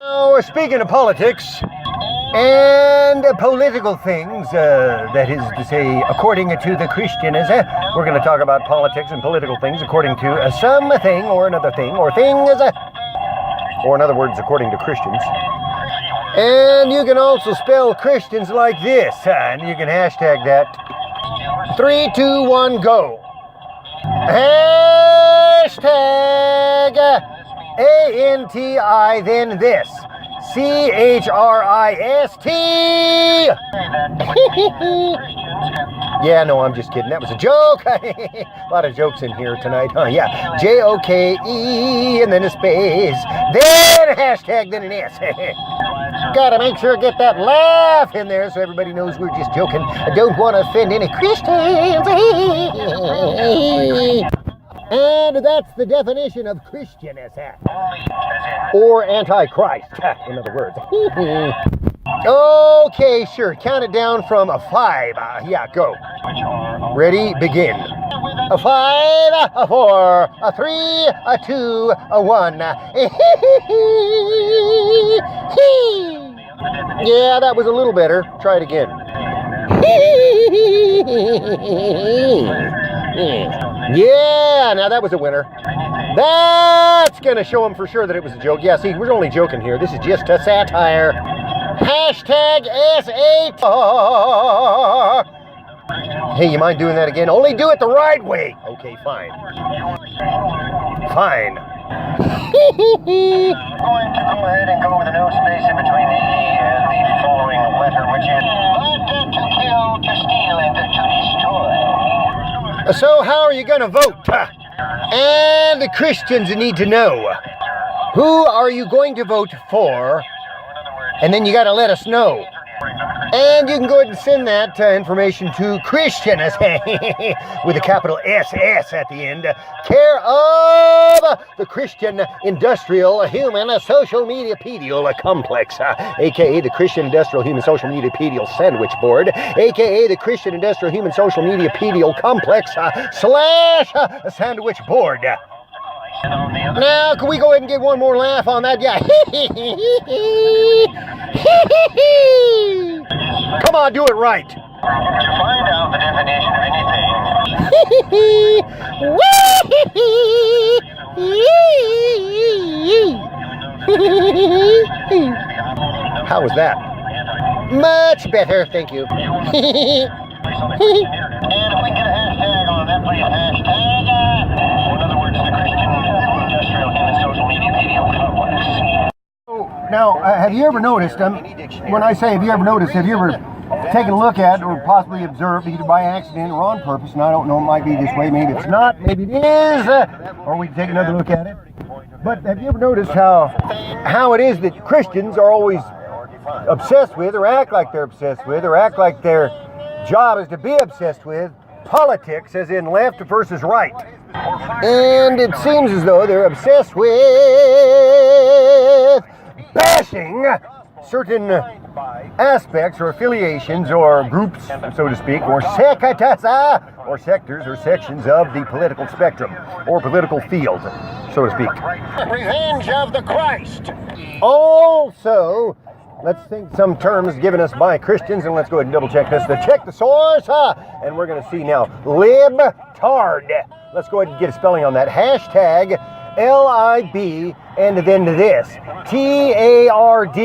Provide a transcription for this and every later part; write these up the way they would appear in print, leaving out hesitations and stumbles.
Now, speaking of politics and political things, that is to say, according to the Christians, we're going to talk about politics and political things according to something or another thing, or things, or in other words, according to Christians. And you can also spell Christians like this, and you can hashtag that. 3, 2, 1, go. Hashtag ANTI, then this. CHRIST. Yeah, no, I'm just kidding. That was a joke. A lot of jokes in here tonight, huh? Yeah. JOKE, and then a space. Then a hashtag, then an S. Gotta make sure to get that laugh in there so everybody knows we're just joking. I don't want to offend any Christians. And that's the definition of Christian as that. Or Antichrist, in other words. Okay, sure. Count it down from a 5. Yeah, go. Ready? Begin. A 5, a 4, a 3, a 2, a 1. Yeah, that was a little better. Try it again. Yeah, now that was a winner. That's going to show him for sure that it was a joke. Yeah, see, we're only joking here. This is just a satire. Hashtag SATAR. Hey, you mind doing that again? Only do it the right way. Okay, fine. Fine. Going to go ahead and go with a no space in between the E and the following letter, which is to kill, to steal, and to destroy. So how are you going to vote? And the Christians need to know. Who are you going to vote for? And then you got to let us know. And you can go ahead and send that information to Christians with a capital SS at the end, care of the Christian Industrial Human Social Media Pedial Complex, aka the Christian Industrial Human Social Media Pedial Sandwich Board, aka the Christian Industrial Human Social Media Pedial Complex / Sandwich Board. Now, can we go ahead and get one more laugh on that? Yeah. Come on, do it right. To find out the definition of anything. How was that? Much better, thank you. And if we get a hashtag on that, please hashtag, or in other words, the Christian Industrial Human Social Media Pedial Complex. Now, have you ever noticed, when I say have you ever noticed, have you ever taken a look at or possibly observed, either by accident or on purpose, and I don't know, it might be this way, maybe it's not, maybe it is, or we can take another look at it. But have you ever noticed how it is that Christians are always obsessed with, or act like they're obsessed with, or act like their job is to be obsessed with politics, as in left versus right? And it seems as though they're obsessed with bashing certain aspects or affiliations or groups, so to speak, or sectors or sections of the political spectrum or political field, so to speak. Revenge of the Christ. Also, let's think some terms given us by Christians, and let's go ahead and double check this. Check the source, and we're going to see now. Libtard. Let's go ahead and get a spelling on that. Hashtag LIB and then this. TARD.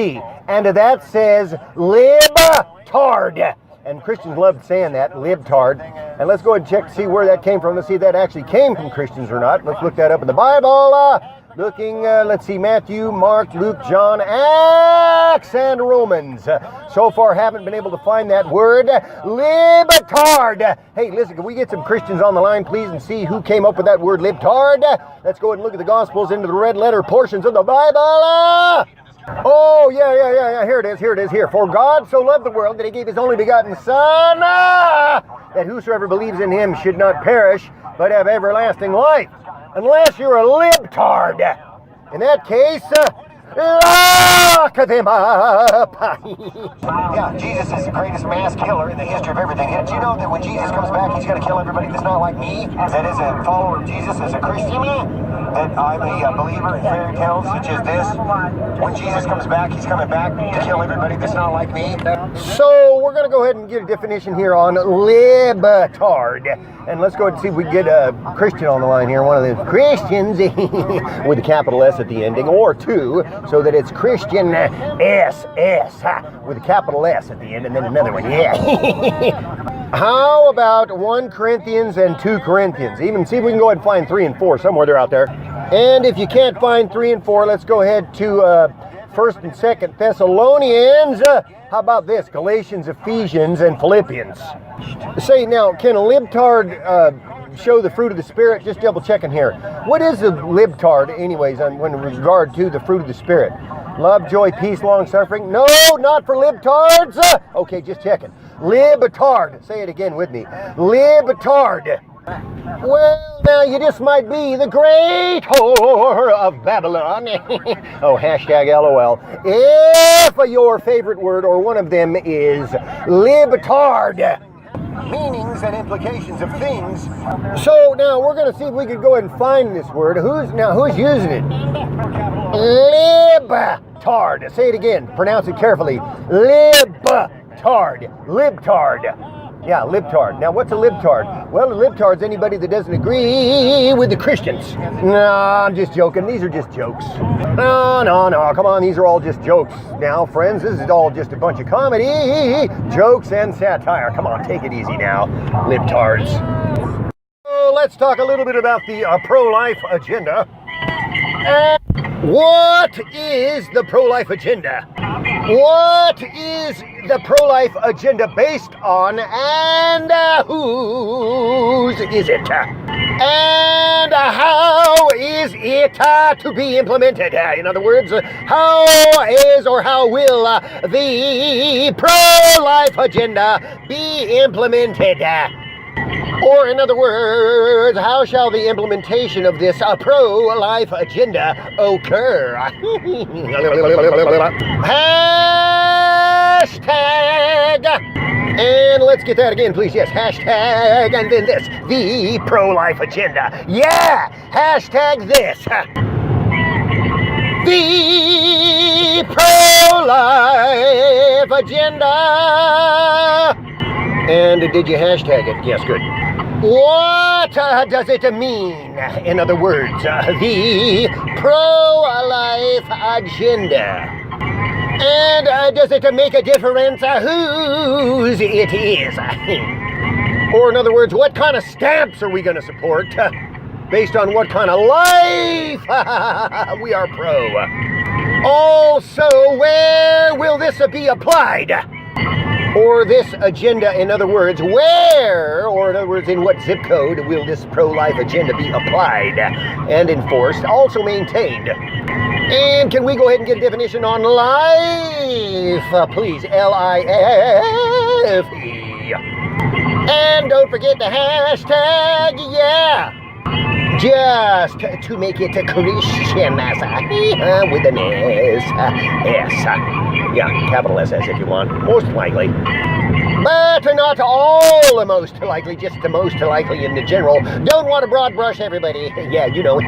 And that says libtard. And Christians love saying that, libtard. And let's go ahead and check to see where that came from. Let's see if that actually came from Christians or not. Let's look that up in the Bible. Let's see, Matthew, Mark, Luke, John, Acts, and Romans. So far, haven't been able to find that word, libtard. Hey, listen, can we get some Christians on the line, please, and see who came up with that word, libtard? Let's go ahead and look at the Gospels into the red letter portions of the Bible. Oh, yeah, here it is. For God so loved the world that he gave his only begotten Son, that whosoever believes in him should not perish, but have everlasting life. Unless you're a libtard. In that case, lock them up. Yeah, Jesus is the greatest mass killer in the history of everything. Did you know that when Jesus comes back, he's going to kill everybody that's not like me? That is a follower of Jesus, as a Christian, that I'm a believer in fairy tales such as this. When Jesus comes back, he's coming back to kill everybody that's not like me. So we're going to go ahead and get a definition here on libtard. And let's go ahead and see if we can get a Christian on the line here. One of the Christians with a capital S at the ending, or two, so that it's Christian SS with a capital S at the end, and then another one. Yeah. How about 1 Corinthians and 2 Corinthians? Even see if we can go ahead and find 3 and 4 somewhere. They're out there. And if you can't find 3 and 4, let's go ahead to 1st and 2nd Thessalonians. How about this? Galatians, Ephesians, and Philippians. Say now, can a libtard show the fruit of the Spirit? Just double checking here. What is a libtard, anyways, when in regard to the fruit of the Spirit? Love, joy, peace, long suffering? No, not for libtards. Okay, just checking. Libtard. Say it again with me. Libtard. Well, now you just might be the great whore of Babylon. Oh, hashtag LOL. If your favorite word or one of them is libtard. Meanings and implications of things. So now we're going to see if we can go ahead and find this word. Who's using it? Libtard. Say it again. Pronounce it carefully. Libtard. Libtard. Yeah, libtard. Now, what's a libtard? Well, a libtard's anybody that doesn't agree with the Christians. No, I'm just joking. These are just jokes. No. Come on, these are all just jokes. Now, friends, this is all just a bunch of comedy, jokes, and satire. Come on, take it easy now, libtards. So, let's talk a little bit about the pro-life agenda. What is the pro-life agenda? What is the pro-life agenda based on, and whose is it? And how is it to be implemented? In other words, how is or how will the pro-life agenda be implemented? Or in other words, how shall the implementation of this pro-life agenda occur? Hashtag, and let's get that again, please. Yes, hashtag, and then this, the pro-life agenda. Yeah, hashtag this. The pro-life agenda. And did you hashtag it? Yes, good. What does it mean? In other words, the pro-life agenda. And does it make a difference whose it is? Or in other words, what kind of stamps are we going to support based on what kind of life we are pro? Also, where will this be applied? Or this agenda, in other words, where, or in other words, in what zip code will this pro-life agenda be applied and enforced, also maintained? And can we go ahead and get a definition on life, please? L-I-F-E. And don't forget the hashtag, yeah. Just to make it Christian, with an S. Yeah, capital SS if you want, most likely. But not all most likely, just the most likely in the general. Don't want to broad brush everybody. Yeah, you know.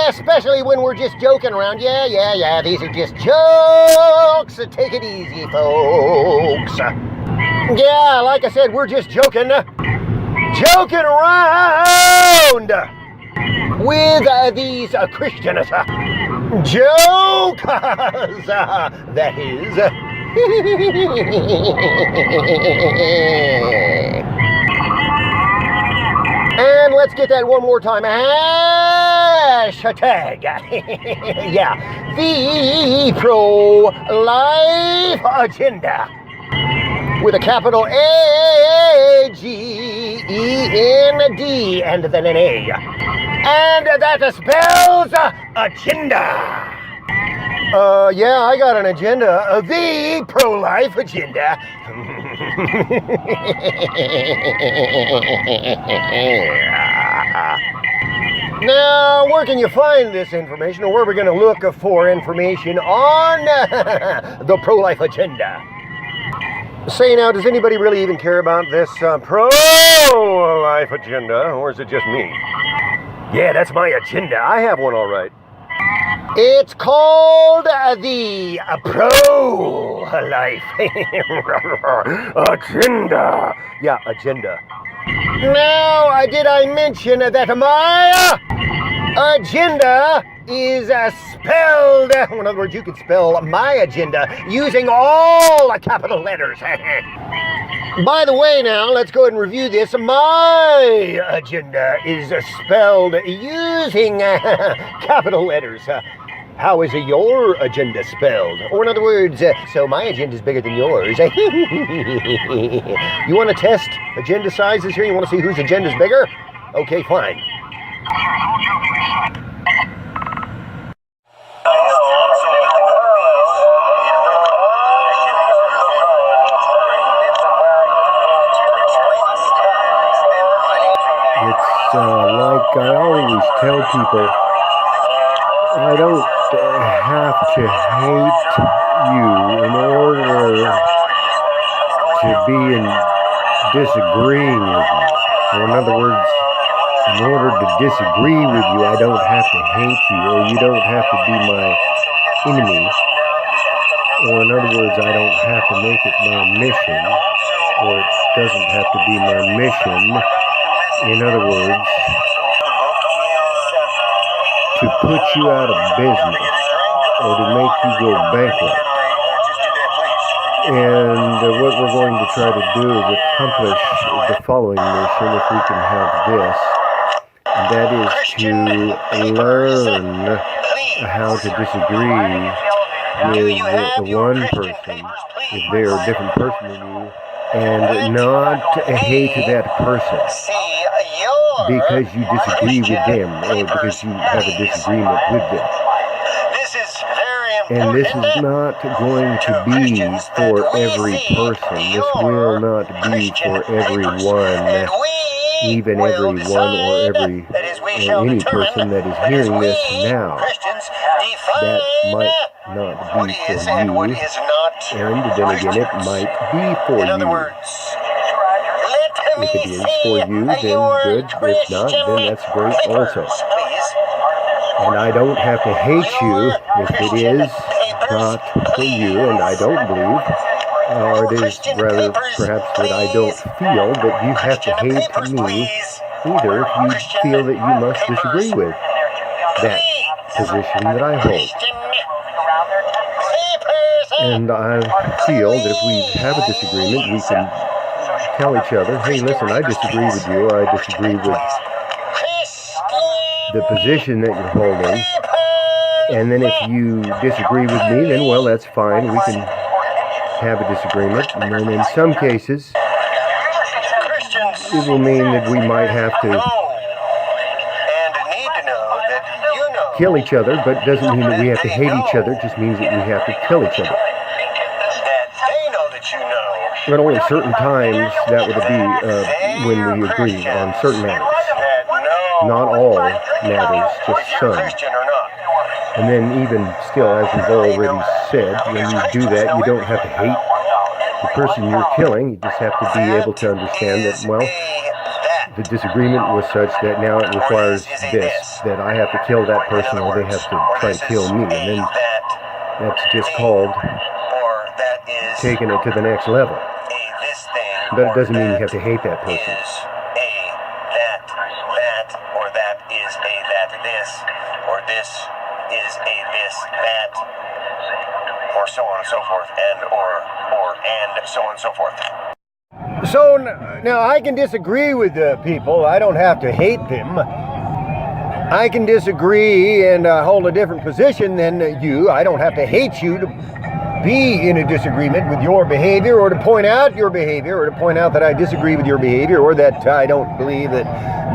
Especially when we're just joking around. Yeah, these are just jokes. Take it easy, folks. Yeah, like I said, we're just joking around with these Christians. Jokers, that is. And let's get that one more time. Hashtag. Yeah, the pro-life agenda. With a capital A-G-E-N-D and then an A. And that spells agenda. Yeah, I got an agenda. The pro-life agenda. Now, where can you find this information, or where are we going to look for information on the pro-life agenda? Say now, does anybody really even care about this pro-life agenda, or is it just me? Yeah, that's my agenda. I have one, all right. It's called the pro-life agenda. Yeah, agenda. Now, did I mention that my agenda is spelled, in other words, you can spell my agenda using all capital letters. By the way, now, let's go ahead and review this. My agenda is spelled using capital letters. How is your agenda spelled? Or in other words, so my agenda is bigger than yours. You want to test agenda sizes here? You want to see whose agenda is bigger? Okay, fine. It's like I always tell people, I don't have to hate you in order to be disagreeing with you. Or in other words, in order to disagree with you, I don't have to hate you, or you don't have to be my enemy. Or in other words, I don't have to make it my mission, or it doesn't have to be my mission. In other words, to put you out of business or to make you go bankrupt. And what we're going to try to do is accomplish the following mission if we can have this. And that is to learn how to disagree with the one person if they are a different person than you, and not hate that person because you disagree with them or because you have a disagreement with them. And this is not going to be for every person. This will not be for everyone, even everyone or any person that is hearing this now. That might not be for you, and then again, it might be for you. If it is for you, then good. If not, then that's great also. And I don't have to hate you if it is not for you, and I don't believe, or it is rather perhaps that I don't feel that you have to hate me either if you feel that you must disagree with that position that I hold. And I feel that if we have a disagreement, we can tell each other, hey, listen, I disagree with you, or I disagree with the position that you're holding. And then if you disagree with me, then, well, that's fine. We can have a disagreement. And then in some cases, it will mean that we might have to kill each other, but it doesn't mean that we have to hate each other. It just means that we have to kill each other. But only certain times that would be when we agree on certain matters. Not all matters, just some. And then even still, as we've already said, when you do that, you don't have to hate the person you're killing. You just have to be able to understand that, well, the disagreement was such that now it requires this, that I have to kill that person or they have to try to kill me. And then that's just called taking it to the next level. But it doesn't mean you have to hate that person. Or so on and so forth, and so on and so forth. So now I can disagree with the people. I don't have to hate them. I can disagree and hold a different position than you. I don't have to hate you to be in a disagreement with your behavior, or to point out your behavior, or to point out that I disagree with your behavior, or that I don't believe that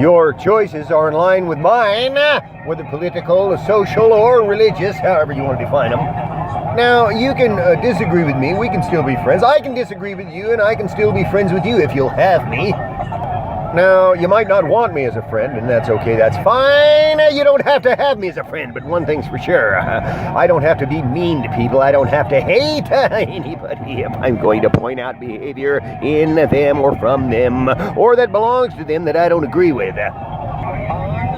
your choices are in line with mine, whether political, social, or religious, however you want to define them. Now, you can disagree with me. We can still be friends. I can disagree with you, and I can still be friends with you if you'll have me. Now, you might not want me as a friend, and that's okay, that's fine. You don't have to have me as a friend, but one thing's for sure. I don't have to be mean to people. I don't have to hate anybody if I'm going to point out behavior in them or from them, or that belongs to them that I don't agree with.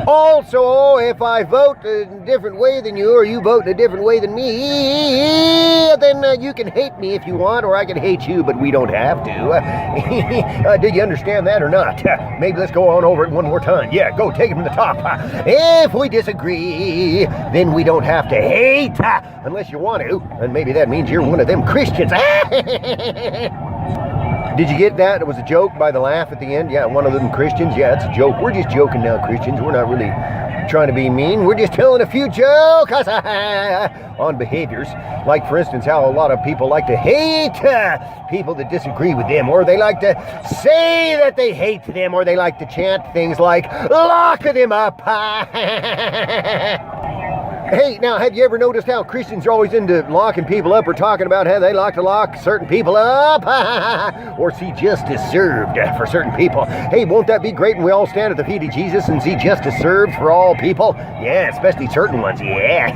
Also, if I vote a different way than you, or you vote in a different way than me, then you can hate me if you want, or I can hate you, but we don't have to. Did you understand that or not? Maybe let's go on over it one more time. Yeah, go, take it from the top. If we disagree, then we don't have to hate, unless you want to, and maybe that means you're one of them Christians. Did you get that? It was a joke by the laugh at the end. Yeah, one of them Christians. Yeah, it's a joke. We're just joking now, Christians. We're not really trying to be mean. We're just telling a few jokes on behaviors. Like, for instance, how a lot of people like to hate people that disagree with them, or they like to say that they hate them, or they like to chant things like, lock them up. Hey, now, have you ever noticed how Christians are always into locking people up, or talking about how they like to lock certain people up or see justice served for certain people? Hey, won't that be great when we all stand at the feet of Jesus and see justice served for all people? Yeah, especially certain ones, yeah.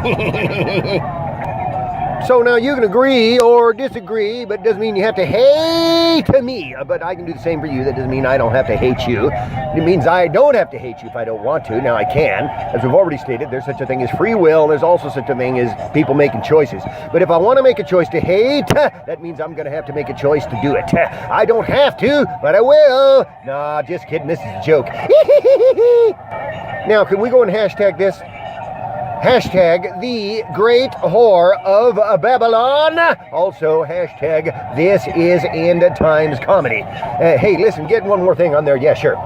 So now you can agree or disagree, but it doesn't mean you have to hate me. But I can do the same for you. That doesn't mean I don't have to hate you. It means I don't have to hate you if I don't want to. Now I can. As we've already stated, there's such a thing as free will. There's also such a thing as people making choices. But if I want to make a choice to hate, that means I'm going to have to make a choice to do it. I don't have to, but I will. Nah, just kidding. This is a joke. Now, can we go and hashtag this? Hashtag the great whore of Babylon. Also, hashtag this is end times comedy. Hey, listen, get one more thing on there. Yeah, sure.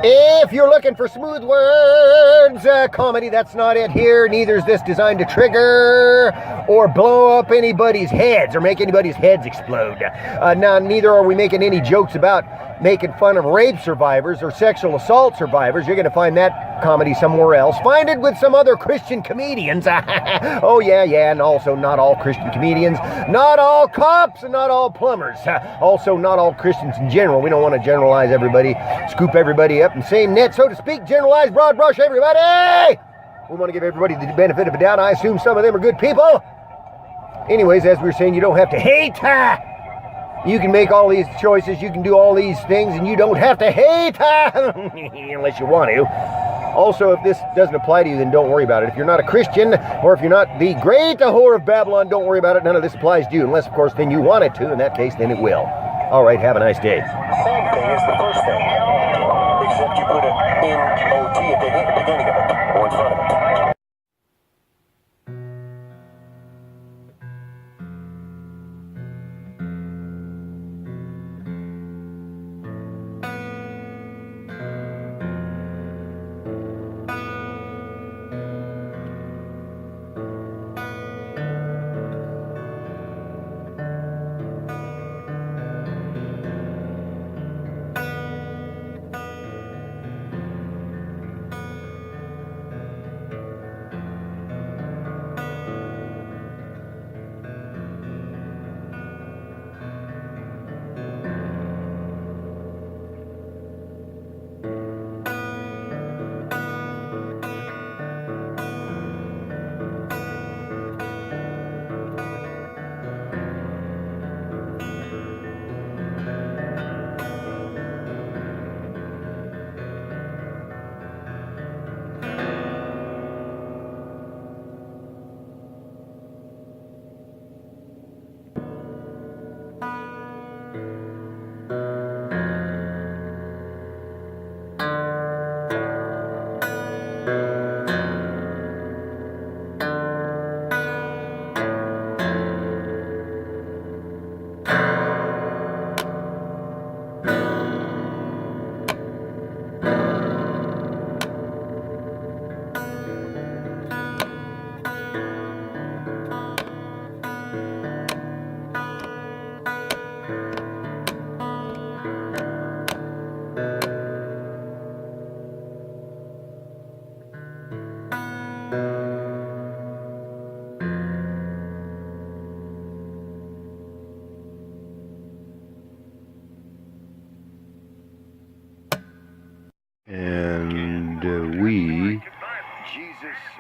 If you're looking for smooth words, comedy, that's not it here. Neither is this designed to trigger or blow up anybody's heads or make anybody's heads explode. Now, neither are we making any jokes about making fun of rape survivors or sexual assault survivors. You're going to find that comedy somewhere else. Find it with some other Christian comedians. Oh, yeah, and also not all Christian comedians, not all cops, and not all plumbers. Also, not all Christians in general. We don't want to generalize everybody, scoop everybody up in the same net, so to speak, generalize, broad brush everybody. We want to give everybody the benefit of a doubt. I assume some of them are good people. Anyways, as we were saying, you don't have to hate. You can make all these choices, you can do all these things, and you don't have to hate unless you want to. Also, if this doesn't apply to you, then don't worry about it. If you're not a Christian, or if you're not the great whore of Babylon, don't worry about it. None of this applies to you, unless, of course, then you want it to. In that case, then it will. All right, have a nice day. Same thing as the first thing, except you put an N-O-T at the beginning of it, or in front of it.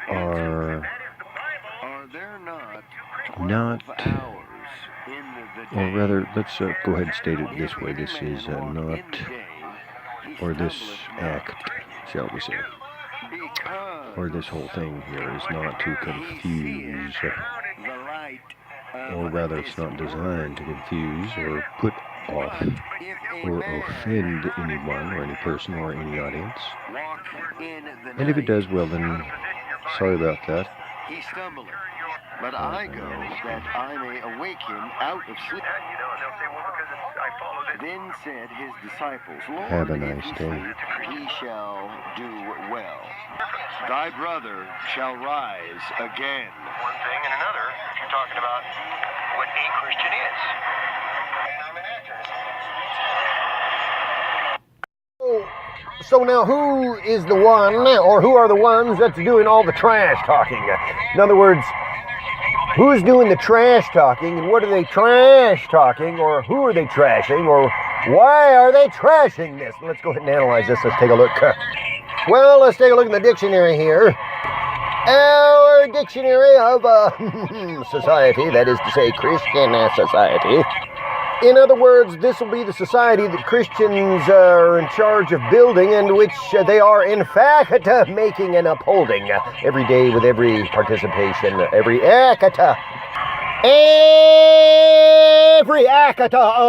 are not, or rather, let's go ahead and state it this way. This is not, or this act, shall we say, or this whole thing here is not to confuse, or rather it's not designed to confuse or put off or offend anyone or any person or any audience. And if it does, well then, sorry about that. He stumbled, but I go that I may awake him out of sleep. Then said his disciples, Lord, have a nice day. He shall do well. Thy brother shall rise again. One thing and another, if you're talking about what a Christian is. And I'm an actor. So now who is the one, or who are the ones that's doing all the trash talking? In other words, who's doing the trash talking, and what are they trash talking, or who are they trashing, or why are they trashing this? Let's go ahead and analyze this. Let's take a look. Well, let's take a look in the dictionary here. Our dictionary of society, that is to say Christian society. In other words, this will be the society that Christians are in charge of building, and which they are in fact making and upholding every day with every participation, every act of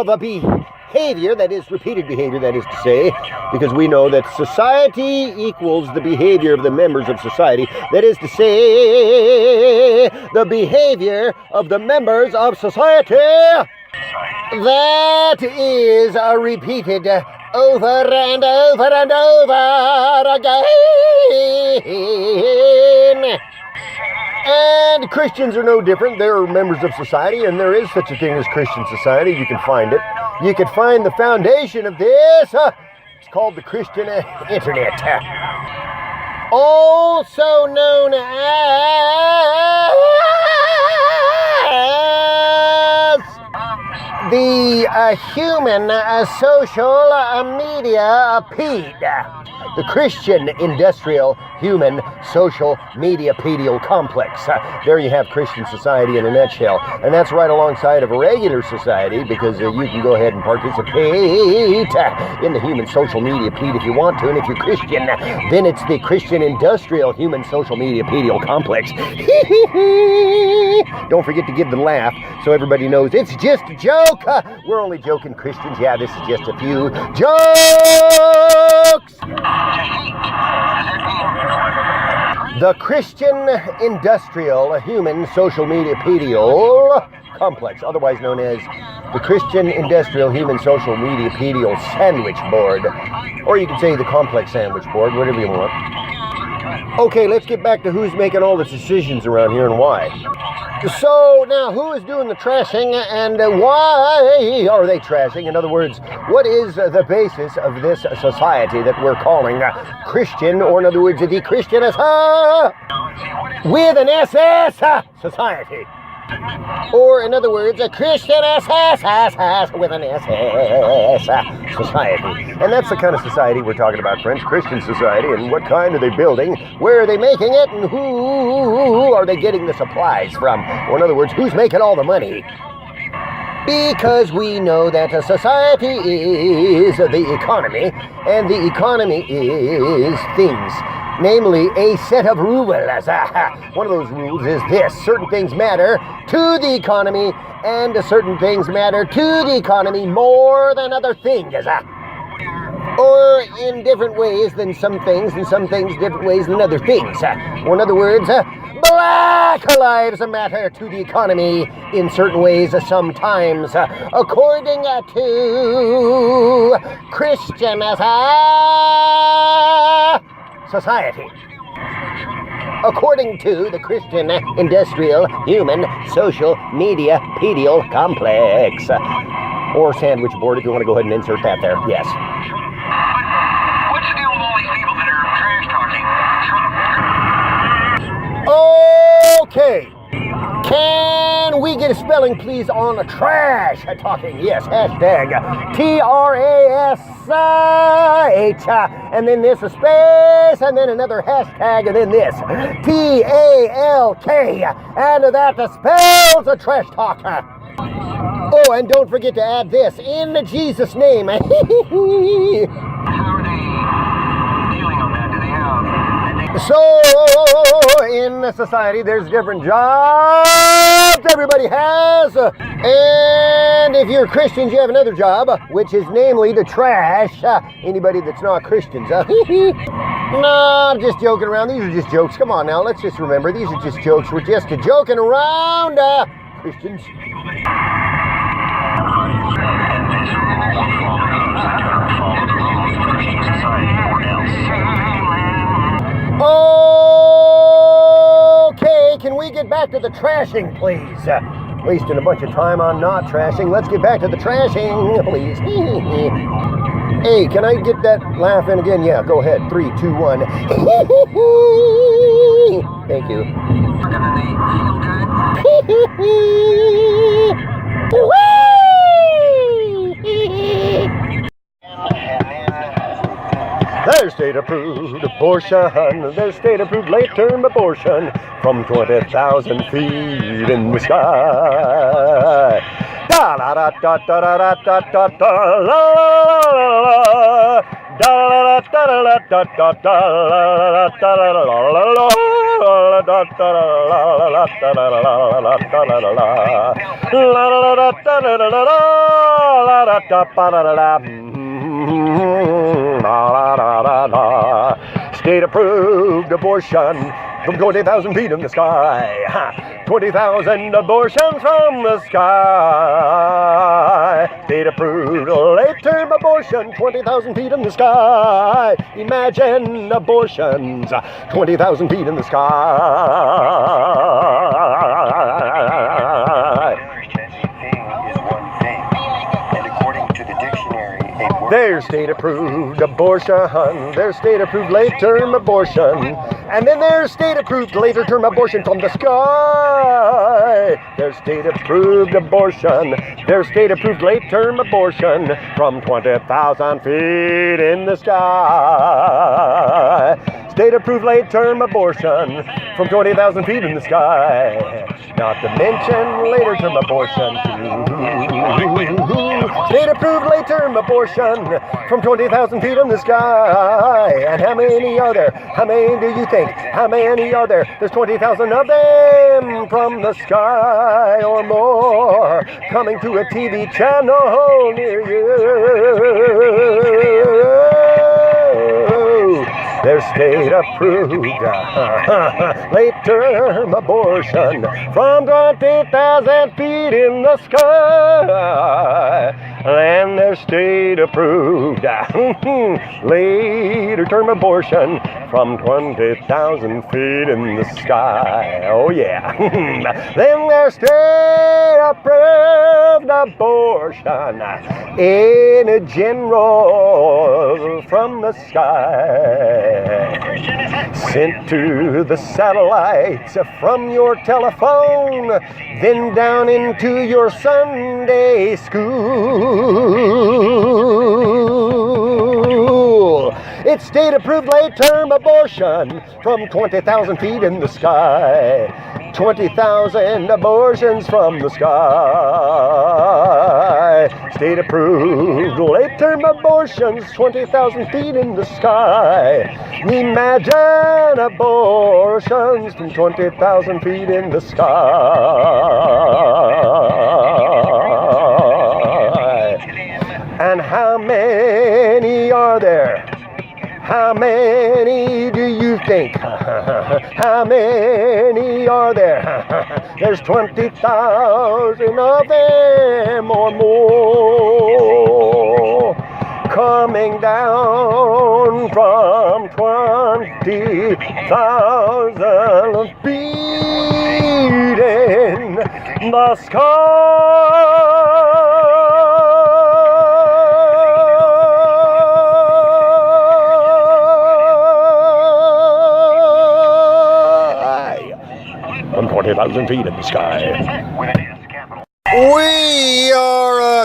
a behavior, that is repeated behavior, that is to say, because we know that society equals the behavior of the members of society, that is to say, the behavior of the members of society. That is repeated over and over and over again. And Christians are no different. They're members of society, and there is such a thing as Christian society. You can find it. You can find the foundation of this. It's called the Christian Internet. Also known as the human social media PED, the Christian Industrial Human Social Media Pedial Complex. There you have Christian society in a nutshell. And that's right alongside of a regular society, because you can go ahead and participate in the human social media PED if you want to. And if you're Christian, then it's the Christian Industrial Human Social Media Pedial Complex. Don't forget to give the laugh so everybody knows it's just a joke. We're only joking, Christians. Yeah, this is just a few jokes. The Christian Industrial Human Social Media Pedial Complex, otherwise known as the Christian Industrial Human Social Media Pedial Sandwich Board, or you can say the Complex Sandwich Board, whatever you want. Okay, let's get back to who's making all the decisions around here and why. So now, who is doing the trashing, and why are they trashing? In other words, what is the basis of this society that we're calling Christian, or in other words, the Christian with an SS society? Or in other words, a Christian SS with an SS society. And that's the kind of society we're talking about, friends. Christian society. And what kind are they building? Where are they making it? And who are they getting the supplies from? Or in other words, who's making all the money? Because we know that a society is the economy, and the economy is things. Namely, a set of rules. One of those rules is this: certain things matter to the economy, and certain things matter to the economy more than other things. Or in different ways than some things, and some things different ways than other things. Or in other words, Black lives matter to the economy in certain ways sometimes, according to Christian society. According to the Christian Industrial Human Social Media Pedial Complex. Or sandwich board if you want to go ahead and insert that there, yes. What's the deal with all these people that are trash talking Trump? Okay. Can we get a spelling, please, on trash talking? Yes, hashtag TRASH, and then this a space, and then another hashtag, and then this TALK, and that spells a trash talk. Oh, and don't forget to add this, in Jesus' name. How are they dealing on that? Do they have? So, in society, there's different jobs everybody has. And if you're Christians, you have another job, which is namely to trash anybody that's not Christians. No, I'm just joking around. These are just jokes. Come on now, let's just remember, these are just jokes. We're just joking around, Christians. Okay, can we get back to the trashing, please? Wasting a bunch of time on not trashing. Let's get back to the trashing, please. Hey, can I get that laugh in again? Yeah, go ahead. 3, 2, 1. Thank you. There's state-approved abortion. There's state-approved late-term abortion from 20,000 feet in the sky. Da da da da da da da da da da la da da da da da da State-approved abortion from 20,000 feet in the sky. 20,000 abortions from the sky. State-approved late-term abortion, 20,000 feet in the sky. Imagine abortions, 20,000 feet in the sky. There's state-approved abortion. There's state-approved late-term abortion. And then there's state-approved later-term abortion from the sky. There's state-approved abortion. There's state-approved late-term abortion from 20,000 feet in the sky. State-approved late-term abortion from 20,000 feet in the sky. Not to mention later-term abortion too. State-approved late-term abortion from 20,000 feet in the sky. And how many are there? How many do you think? How many are there? There's 20,000 of them from the sky or more coming to a TV channel near you. There's state-approved late-term abortion from 20,000 feet in the sky. And there's state-approved later-term abortion from 20,000 feet in the sky. Oh, yeah. Then there's state-approved abortion in general from the sky. Sent to the satellites from your telephone, then down into your Sunday school. It's state-approved late-term abortion from 20,000 feet in the sky. 20,000 abortions from the sky. State-approved late-term abortions, 20,000 feet in the sky. Imagine abortions from 20,000 feet in the sky. And how many are there? How many do you think? How many are there? There's 20,000 of them or more coming down from 20,000 feet in the sky. From 20,000 feet in the sky.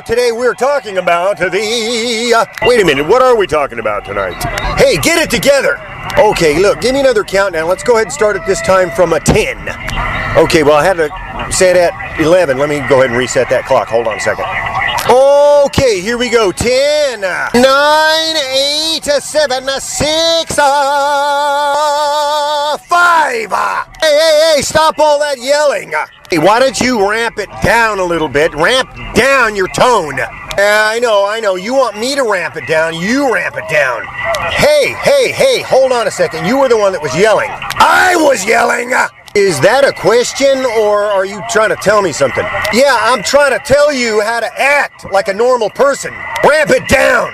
Today we're talking about the, wait a minute, what are we talking about tonight? Hey, get it together. Okay, look, give me another countdown. Let's go ahead and start at this time from a 10. Okay, well, I had to say it at 11. Let me go ahead and reset that clock. Hold on a second. Okay, here we go. 10, 9, 8, 7, 6, 5. Hey, stop all that yelling. Hey, why don't you ramp it down a little bit? Ramp down your tone. I know. You want me to ramp it down. You ramp it down. Hey, hold on a second. You were the one that was yelling. I was yelling. Is that a question, or are you trying to tell me something? Yeah, I'm trying to tell you how to act like a normal person. Ramp it down.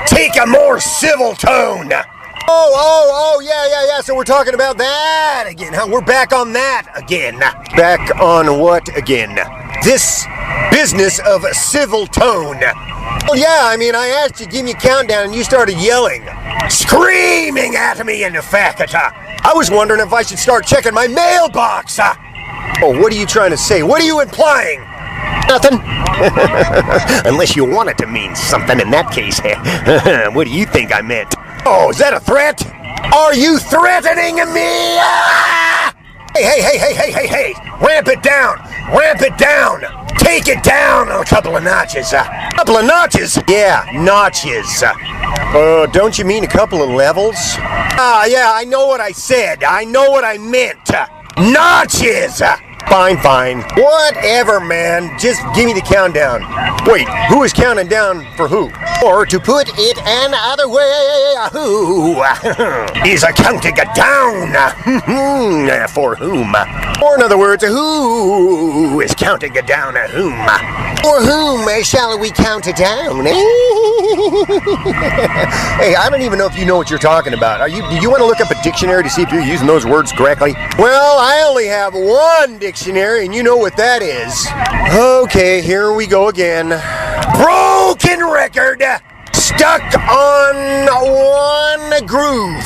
Take a more civil tone. Oh, yeah. So we're talking about that again, huh? We're back on that again. Back on what again? This business of civil tone. Well, yeah, I mean, I asked you to give me a countdown and you started yelling. Screaming at me, in fact. I was wondering if I should start checking my mailbox. Oh, what are you trying to say? What are you implying? Nothing. Unless you want it to mean something in that case. What do you think I meant? Oh, is that a threat? Are you threatening me? Hey. Ramp it down. Take it down a couple of notches. Couple of notches? Yeah, notches. Don't you mean a couple of levels? Yeah, I know what I said. I know what I meant. Notches! Fine. Whatever, man. Just give me the countdown. Wait, who is counting down for who? Or to put it another way, who is counting down for whom? Or in other words, who is counting down whom? For whom shall we count down? Hey, I don't even know if you know what you're talking about. Do you want to look up a dictionary to see if you're using those words correctly? Well, I only have one dictionary, and you know what that is. Okay, here we go again. Broken record! Stuck on one groove.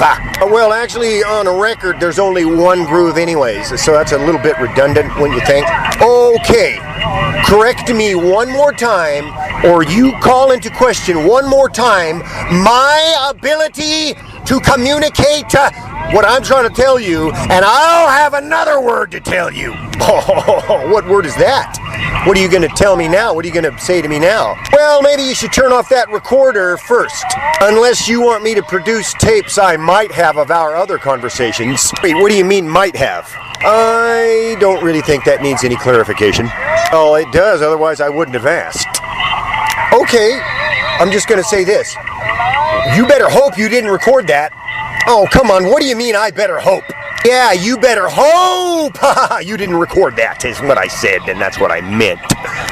Well, actually, on a record, there's only one groove anyways, so that's a little bit redundant, wouldn't you think? Okay, correct me one more time, or you call into question one more time my ability to communicate what I'm trying to tell you, and I'll have another word to tell you. Oh, what word is that? What are you going to tell me now? What are you going to say to me now? Well, maybe you should turn off that recorder first. Unless you want me to produce tapes I might have of our other conversations. Wait, what do you mean might have? I don't really think that needs any clarification. Oh, it does, otherwise I wouldn't have asked. Okay, I'm just going to say this. You better hope you didn't record that. Oh, come on, what do you mean I better hope? Yeah, you better hope you didn't record that, is what I said, and that's what I meant.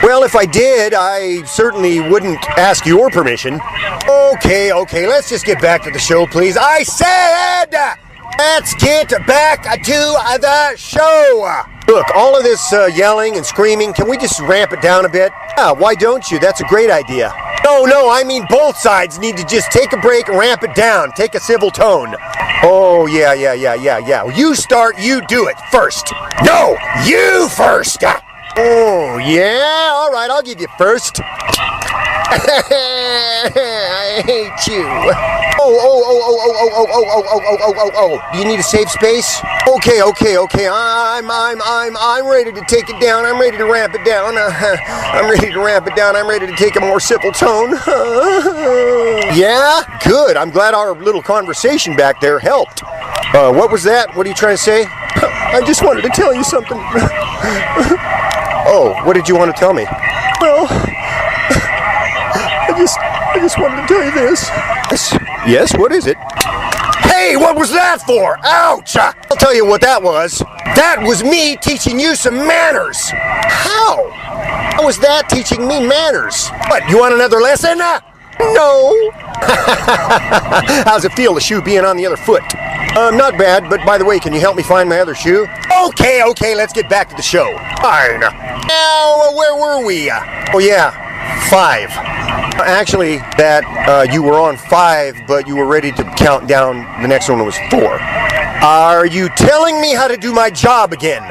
Well, if I did, I certainly wouldn't ask your permission. Okay, let's just get back to the show, please. I said, let's get back to the show. Look, all of this yelling and screaming, can we just ramp it down a bit? Yeah, why don't you? That's a great idea. No, I mean both sides need to just take a break, ramp it down, take a civil tone. Oh, yeah. You start, you do it first. No, you first. Oh, yeah, all right, I'll give you first. I hate you. Oh. Do you need a safe space? Okay. I'm ready to take it down. I'm ready to ramp it down. I'm ready to take a more civil tone. Yeah? Good. I'm glad our little conversation back there helped. What was that? What are you trying to say? I just wanted to tell you something. Oh, what did you want to tell me? Well, I just wanted to tell you this. Yes, what is it? Hey, what was that for? Ouch! I'll tell you what that was. That was me teaching you some manners. How? How was that teaching me manners? What, you want another lesson? No. How's it feel, the shoe being on the other foot? Not bad, but by the way, can you help me find my other shoe? Okay, let's get back to the show. Fine. Now, where were we? Oh yeah, 5. Actually, that you were on 5, but you were ready to count down. The next one was 4. Are you telling me how to do my job again?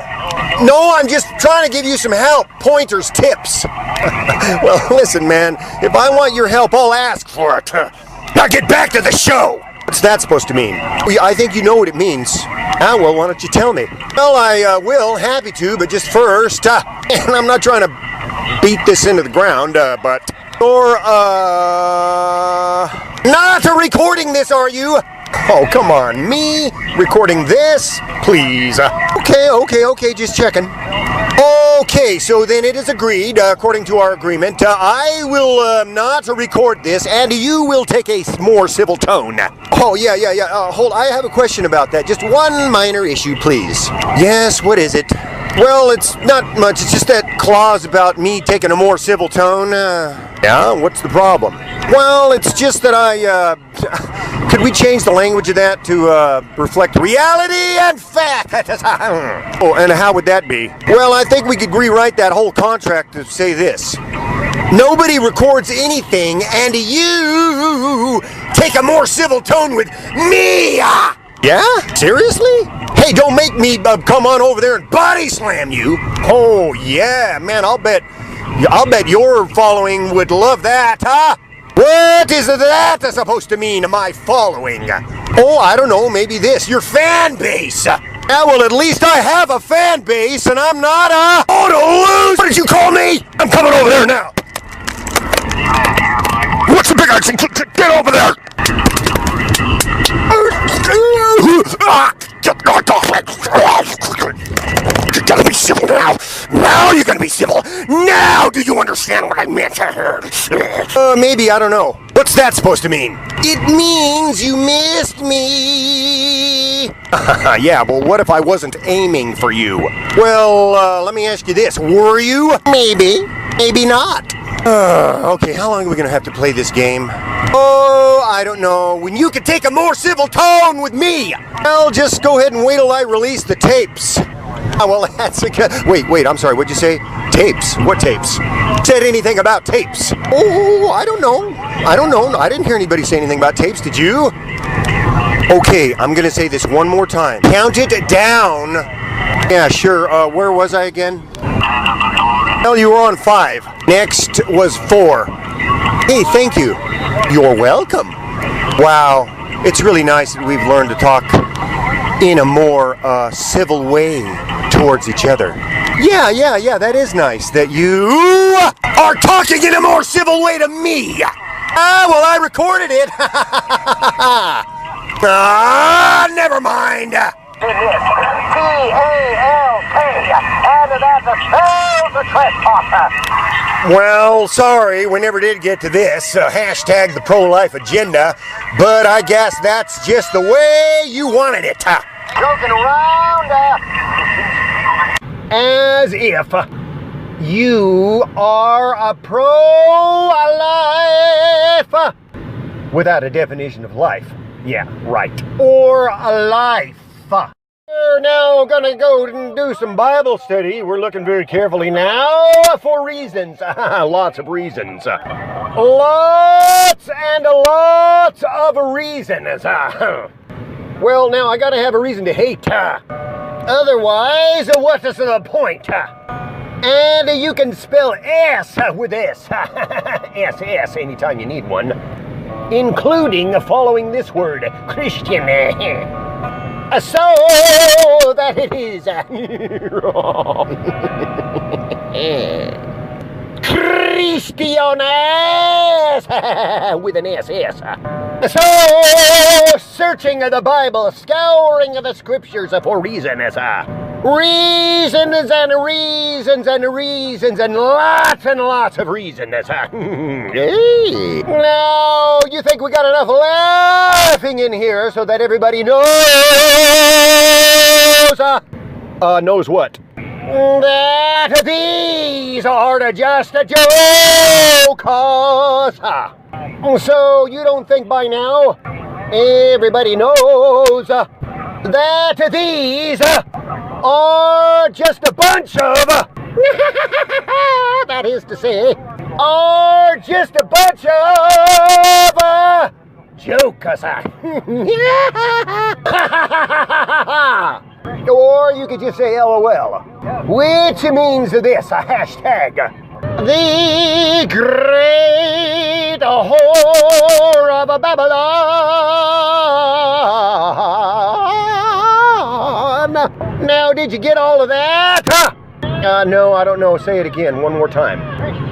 No, I'm just trying to give you some help, pointers, tips. Well, listen, man, if I want your help, I'll ask for it. Now get back to the show. What's that supposed to mean? I think you know what it means. Ah, well, why don't you tell me? Well, I will, happy to, but just first, and I'm not trying to beat this into the ground, but you're, not recording this, are you? Oh, come on, me recording this? Please. Okay, just checking. Okay, so then it is agreed, according to our agreement, I will not record this, and you will take a more civil tone. Oh, yeah, hold, I have a question about that. Just one minor issue, please. Yes, what is it? Well, it's not much, it's just that clause about me taking a more civil tone. Yeah, what's the problem? Well, it's just that could we change the language of that to reflect reality and fact? Oh, and how would that be? Well, I think we could rewrite that whole contract to say this. Nobody records anything, and you take a more civil tone with me! Yeah? Seriously? Hey, don't make me come on over there and body slam you. Oh, yeah, man, I'll bet your following would love that, huh? What is that supposed to mean, my following? Oh, I don't know, maybe this, your fan base. Yeah, well, at least I have a fan base, and I'm not a total loser. What did you call me? I'm coming over there now. What's the big action? Get over there. You gotta be civil now. Now you're gonna be civil. Now do you understand what I meant? Maybe, I don't know. What's that supposed to mean? It means you missed me. Yeah, well, what if I wasn't aiming for you? Well, let me ask you this. Were you? Maybe. Maybe not. Okay, how long are we gonna have to play this game? Oh, I don't know. When you could take a more civil tone with me. Well, just go ahead and wait till I release the tapes. Well, that's a good... Wait, I'm sorry, what'd you say? Tapes? What tapes? Said anything about tapes? Oh, I don't know. I didn't hear anybody say anything about tapes, did you? Okay, I'm gonna say this one more time. Count it down. Yeah, sure, where was I again? Well, you were on 5. Next was 4. Hey, thank you. You're welcome. Wow, it's really nice that we've learned to talk in a more civil way towards each other. Yeah, that is nice that you are talking in a more civil way to me. Well, I recorded it. Never mind. P-A-L-K, and that's a trespasser. Well, sorry, we never did get to this. Hashtag the pro-life agenda, but I guess that's just the way you wanted it. Joking around, As if you are a pro-life without a definition of life. Yeah, right. Or a life. We're now gonna go and do some Bible study. We're looking very carefully now for reasons. Lots of reasons. Lots and lots of reasons. Well, now I gotta have a reason to hate. Otherwise, what is the point? And you can spell S with S. SS anytime you need one. Including following this word, Christian. So that it is wrong. Christianes with an SS. So searching of the Bible, scouring of the scriptures for reasons. Reasons and reasons and reasons and lots of reasons. Hey. Now, you think we got enough laughing in here so that everybody knows? Knows what? That these are just jokes. So you don't think by now everybody knows that these are just a bunch of, that is to say, are just a bunch of jokes. Or you could just say LOL, which means this, a hashtag. The great whore of Babylon. Now, did you get all of that? No, I don't know. Say it again, one more time.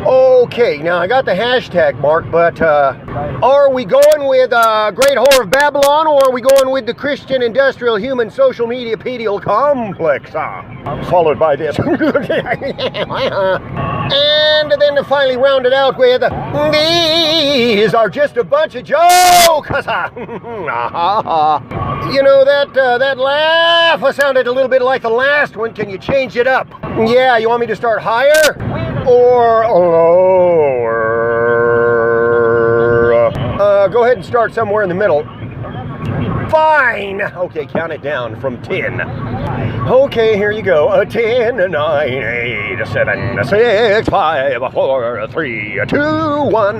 Okay, now I got the hashtag mark, but are we going with Great Whore of Babylon, or are we going with the Christian Industrial Human Social Media Pedial Complex? Followed by this. And then to finally round it out with, these are just a bunch of jokes. You know, that laugh sounded a little bit like the last one. Can you change it up? Yeah, you want me to start higher or lower? Go ahead and start somewhere in the middle. Fine. Okay, count it down from 10. Okay, here you go. 10, 9, 8, 7, 6, 5, 4, 3, 2, 1.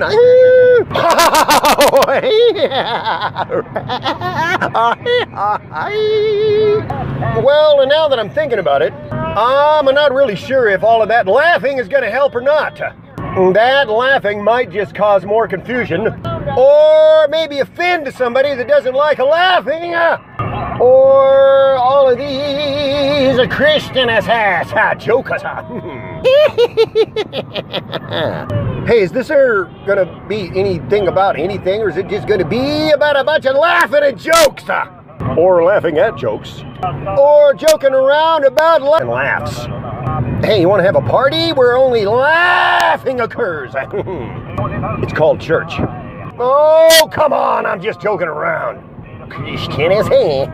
Well, now that I'm thinking about it, I'm not really sure if all of that laughing is going to help or not. That laughing might just cause more confusion, or maybe offend somebody that doesn't like laughing, or all of these Christian ass jokers. Hey, is this gonna be anything about anything, or is it just gonna be about a bunch of laughing at jokes? Or laughing at jokes? Or joking around about laughs? Hey, you want to have a party where only laughing occurs? It's called church. Oh, come on, I'm just joking around. Christian as hell.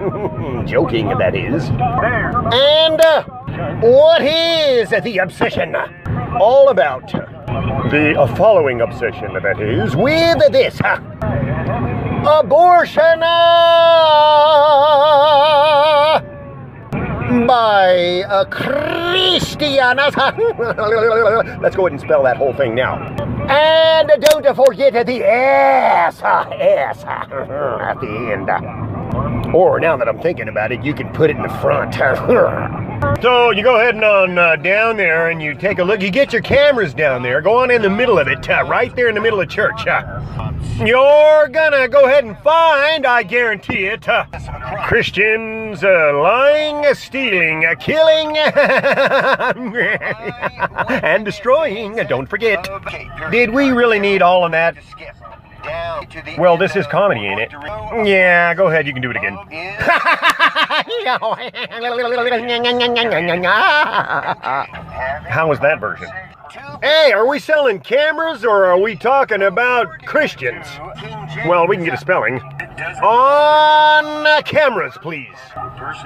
Joking, that is. And what is the obsession all about? The following obsession, that is, with this. Abortion by Christianas. Let's go ahead and spell that whole thing now. And don't forget the S at the end. Or now that I'm thinking about it, you can put it in the front. So you go ahead and on down there and you take a look. You get your cameras down there. Go on in the middle of it, right there in the middle of church. You're gonna go ahead and find, I guarantee it, Christians lying, stealing, killing, and destroying. Don't forget. Did we really need all of that? Well, this is comedy, ain't it? Yeah, go ahead, you can do it again. How was that version? Hey, are we selling cameras or are we talking about Christians? Well, we can get a spelling. On cameras, please.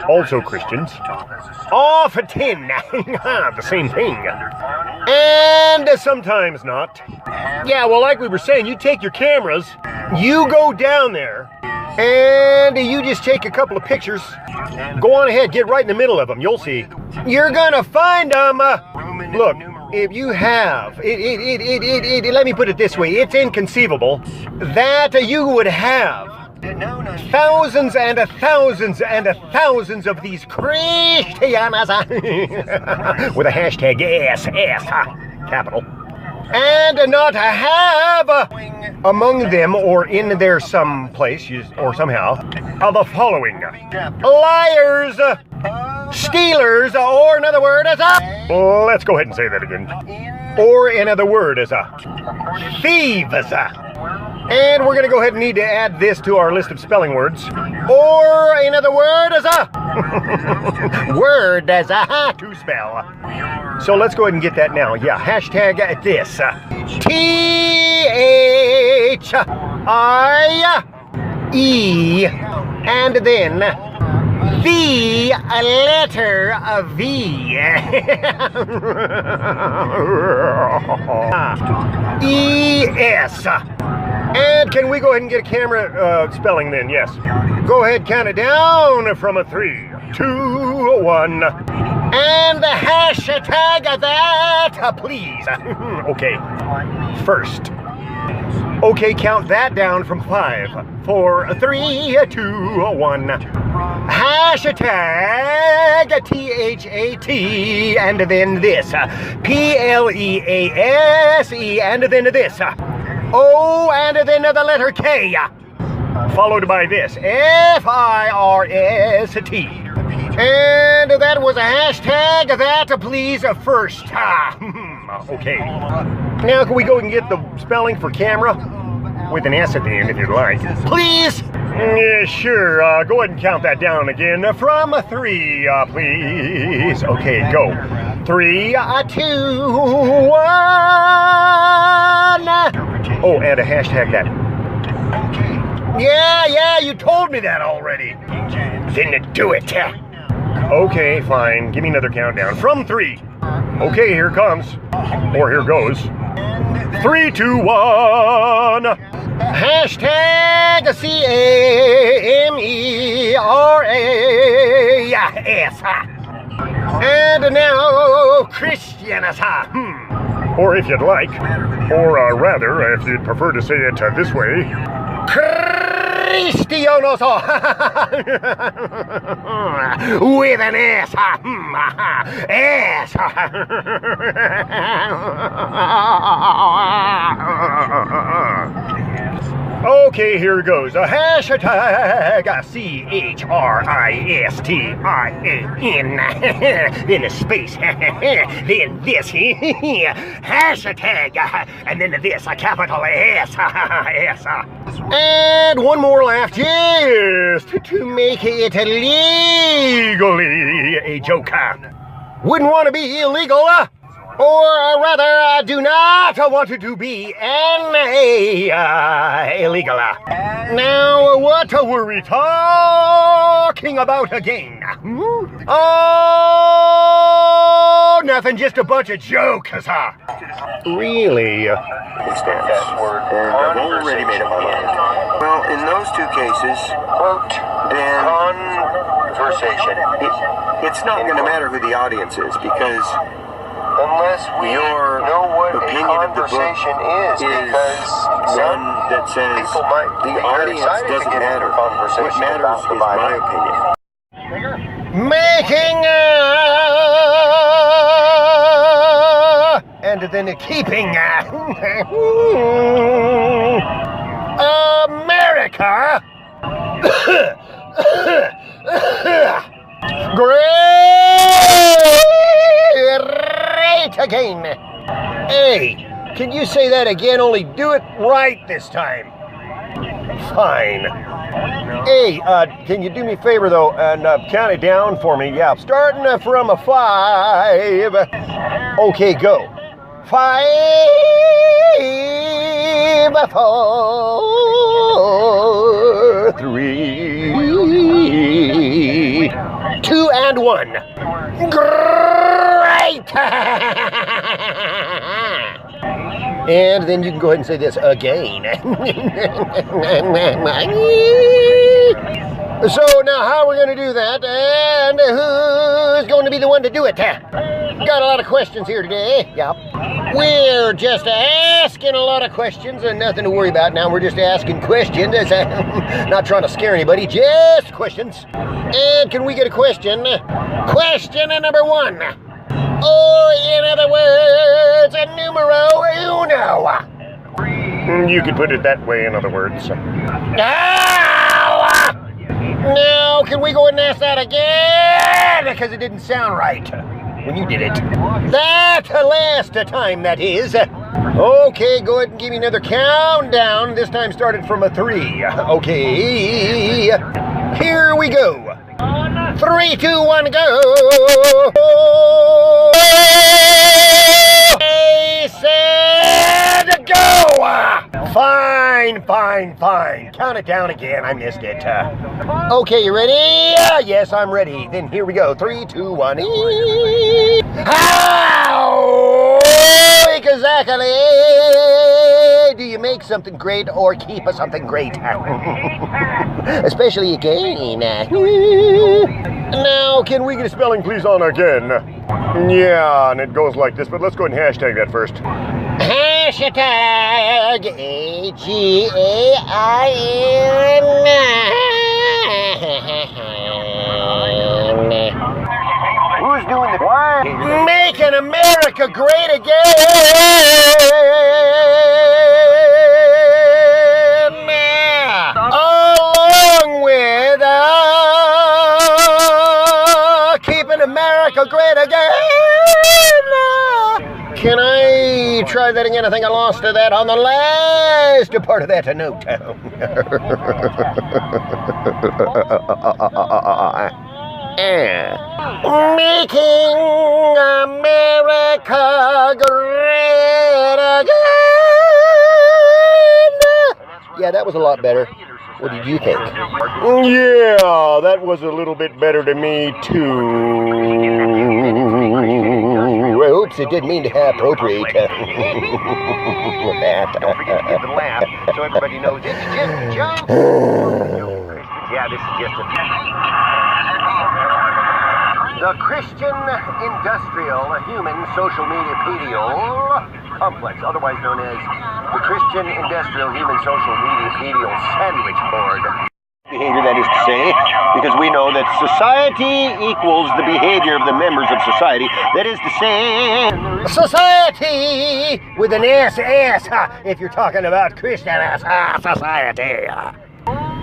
Also Christians. Off 10. The same thing. And sometimes not. Yeah, well, like we were saying, you take your cameras, you go down there, and you just take a couple of pictures. Go on ahead, get right in the middle of them. You'll see. You're gonna find them. Look, if you have, let me put it this way, it's inconceivable that you would have thousands and thousands and thousands of these Christianas with a hashtag SS, capital, and not have among them or in there someplace or somehow the following: liars, stealers, or in other words, let's go ahead and say that again. Or in other words, thieves. And we're going to go ahead and need to add this to our list of spelling words. Or in other words, word as to spell. So let's go ahead and get that now. Yeah, hashtag this. THIE. And then the letter V. ES. And can we go ahead and get a camera spelling then? Yes. Go ahead, count it down from a 3, 2, 1. And the hashtag that, please. Okay. First, Okay, count that down from 5, 4, 3, 2, 1. Hashtag THAT and then this. PLEASE and then this. O and then the letter K. Followed by this. FIRST. And that was a hashtag that please first. Okay. Now can we go and get the spelling for camera? With an S at the end if you'd like. Please? Yeah, sure. Go ahead and count that down again from 3, please. Okay, go. 3, 2, 1. Oh, and a hashtag that. Yeah, you told me that already. Didn't do it. Okay, fine. Give me another countdown. From 3. Okay, here comes. Or here goes. 3, 2, 1. Hashtag CAMERAS. And now Christianas. Or if you'd like, or rather, if you'd prefer to say it this way, Christianos with an S. S. Okay, here goes. A hashtag CHRISTIAN. Then a space. Then this. Hashtag. And then this, a capital S. S. And one more laugh just to make it legally a joke. Wouldn't want to be illegal. Or rather, I do not want it to be illegal. Now, what were we talking about again? Oh, nothing, just a bunch of jokes. Really? It stands. And I've already made up my mind. Well, in those two cases, quote, then conversation. It's not going to matter who the audience is because unless we know what opinion of the book is because one that says the audience doesn't matter. What matters is my opinion. Making and then keeping America great again. Hey, can you say that again? Only do it right this time. Fine. Hey, can you do me a favor though and count it down for me? Yeah, starting from a 5. Okay, go. 5, 4, 3, 2, and 1. Great! And then you can go ahead and say this again. So now how are we going to do that? And who's going to be the one to do it? Got a lot of questions here today. Yep. We're just asking a lot of questions and nothing to worry about now. We're just asking questions. Not trying to scare anybody, just questions. And can we get a question? Question number 1. Or in other words, a numero uno. You could put it that way, in other words. Now, can we go ahead and ask that again? Because it didn't sound right when you did it. That last time, that is. Okay, go ahead and give me another countdown. This time started from a 3. Okay. Here we go. 3, 2, 1, go. I said go. Fine. Count it down again. I missed it. Okay, you ready? Yes, I'm ready. Then here we go. 3, 2, 1. How exactly do you make something great or keep something great? Especially again. Now, can we get a spelling please on again? Yeah, and it goes like this, but let's go ahead and hashtag that first. Hashtag AGAN. Who's doing the what? Making America great again. Along with keeping America great again. Can I try that again? I think I lost that on the last part of that note. Making America great again. Yeah, that was a lot better. What did you think? Yeah, that was a little bit better to me, too. Oops, it didn't mean to appropriate that. Don't forget to give the laugh so everybody knows it's just John. Yeah, this is just a... The Christian Industrial Human Social Media Pedial Complex, otherwise known as the Christian Industrial Human Social Media Pedial Sandwich Board. Behavior, that is to say, because we know that society equals the behavior of the members of society. That is to say, society with an SS, if you're talking about Christian society.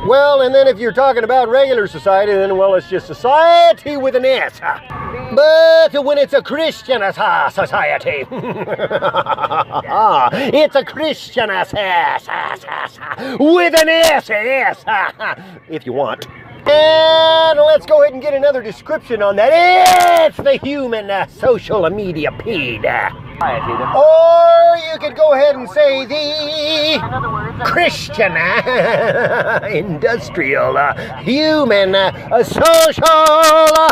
Well, and then if you're talking about regular society, then, well, it's just society with an S. But when it's a Christian society, it's a Christian with an S, if you want. And let's go ahead and get another description on that. It's the human social media feed. Or you could go ahead and say the Christian industrial human social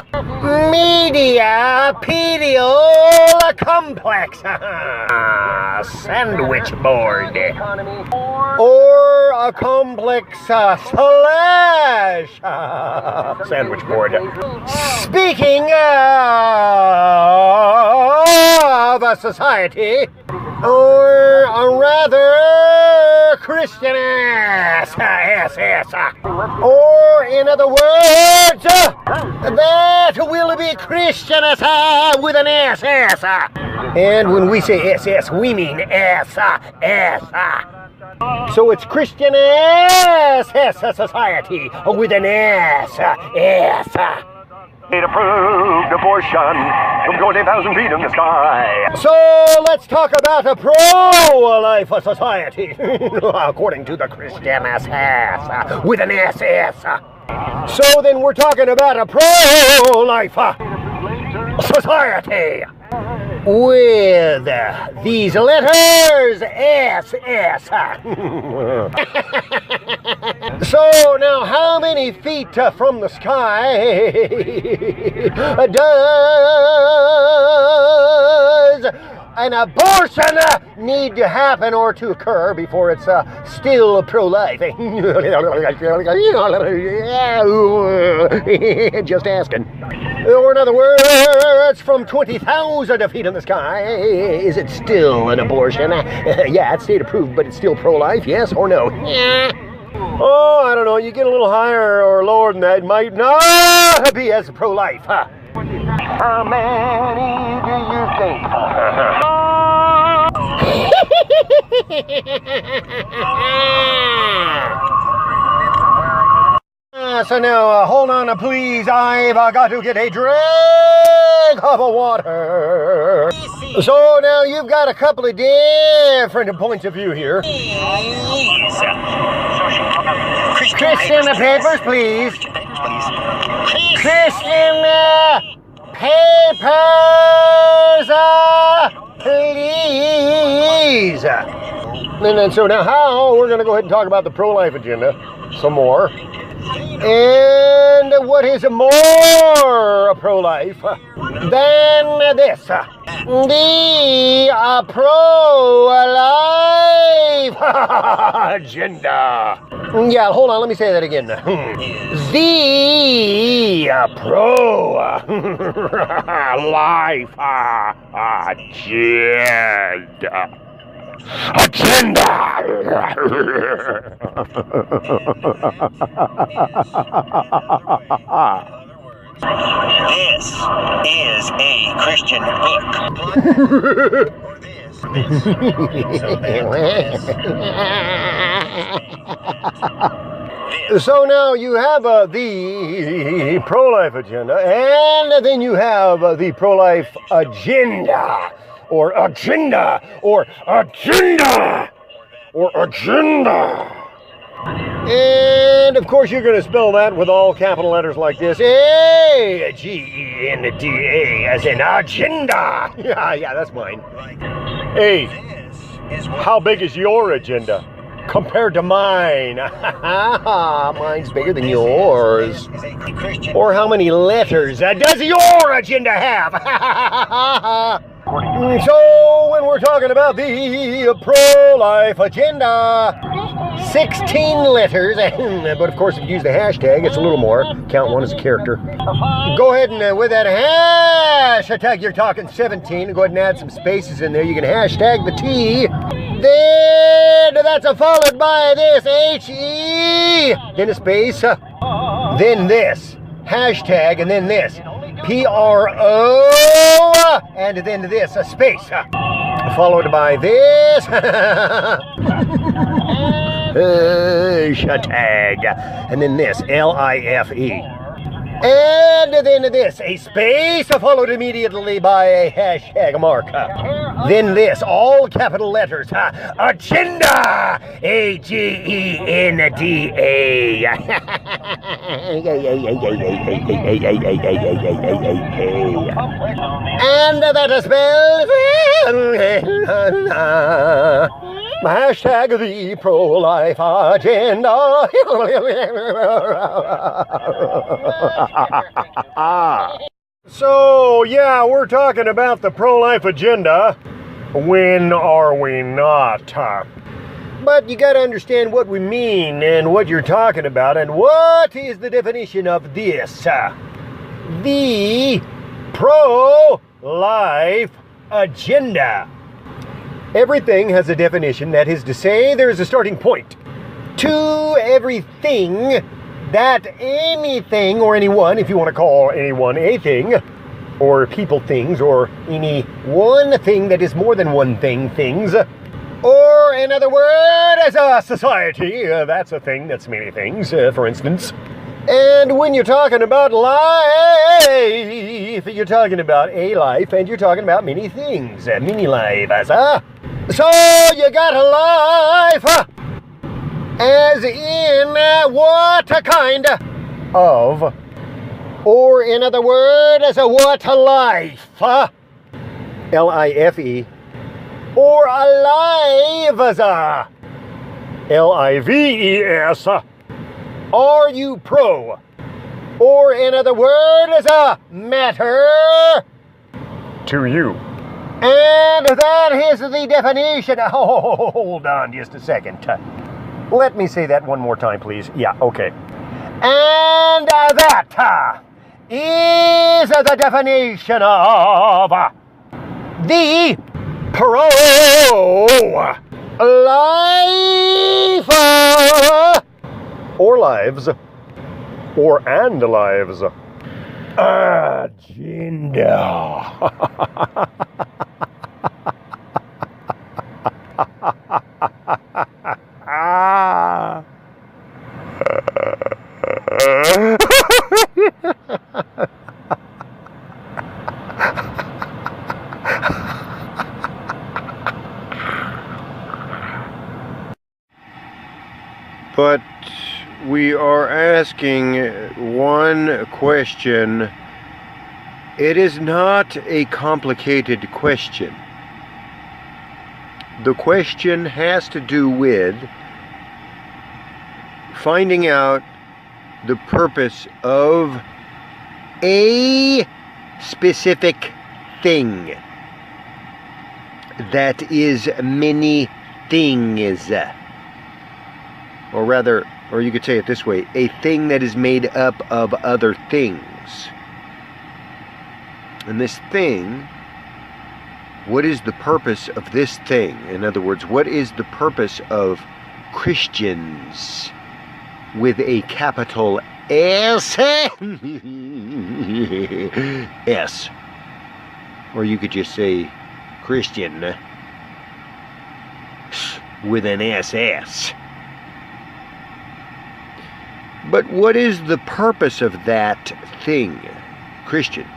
media pedial complex sandwich board. Or a complex slash sandwich board. Speaking of a society, or a rather Christian ass, or in other words, that will be Christian ass with an SS. And when we say SS, we mean S. So it's Christian ass society with an S. Approved abortion from 20,000 feet in the sky. So let's talk about a pro-life society, according to the Christian SS with an SS. So then we're talking about a pro-life society with these letters SS. So now, how many feet from the sky does an abortion need to happen or to occur before it's still pro-life? Just asking. Or in other words, from 20,000 feet in the sky, is it still an abortion? Yeah, it's state approved, but it's still pro-life, yes or no? Oh, I don't know, you get a little higher or lower than that, it might not be as pro-life. How many do you think? So now, hold on, please. I've got to get a drink of water. So now you've got a couple of different points of view here. Christian papers, please. Christian papers, please. And then, so now how we're going to go ahead and talk about the pro-life agenda some more. And what is more pro-life than this? The pro-life agenda. Yeah, hold on, let me say that again. The pro-life agenda. agenda. This is a Christian book. So now you have the pro-life agenda, and then you have the pro-life agenda, or agenda, or agenda, or agenda. And of course you're going to spell that with all capital letters like this, A-G-E-N-D-A, as in agenda. Yeah, that's mine. Hey, how big is your agenda compared to mine? Mine's bigger than yours. Or how many letters does your agenda have? So when we're talking about the pro-life agenda, 16 letters, but of course if you use the hashtag, it's a little more. Count one as a character. Go ahead and with that hashtag, you're talking 17, go ahead and add some spaces in there. You can hashtag the T. Then that's followed by this H-E, then a space, then this, hashtag, and then this, P-R-O, and then this, a space, followed by this, hashtag, and then this, L-I-F-E. And then this, a space followed immediately by a hashtag mark. Then this, all capital letters, agenda, A-G-E-N-D-A. And that spells hashtag the pro-life agenda. So, yeah, we're talking about the pro-life agenda. When are we not? But you got to understand what we mean and what you're talking about, and what is the definition of this. The pro-life agenda. Everything has a definition, that is to say, there is a starting point to everything that anything or anyone, if you want to call anyone a thing, or people things, or any one thing that is more than one thing things, or in other words, as a society, that's a thing that's many things, for instance. And when you're talking about life, you're talking about a life, and you're talking about many things, many lives, So you got a life, as in what kind of, or in other words, as a what life, L-I-F-E, or alive, L-I-V-E-S. Are you pro? Or in other words, as a matter to you. And that is the definition. Oh, hold on just a second. Let me say that one more time, please. Yeah, okay. And that is the definition of the pro-life or lives, or and lives agenda. But we are asking one question. It is not a complicated question. The question has to do with finding out the purpose of a specific thing that is many things. Or rather, or you could say it this way, a thing that is made up of other things. And this thing What is the purpose of this thing? In other words, what is the purpose of Christians with a capital S? S. Or you could just say Christian with an SS. But what is the purpose of that thing, Christians,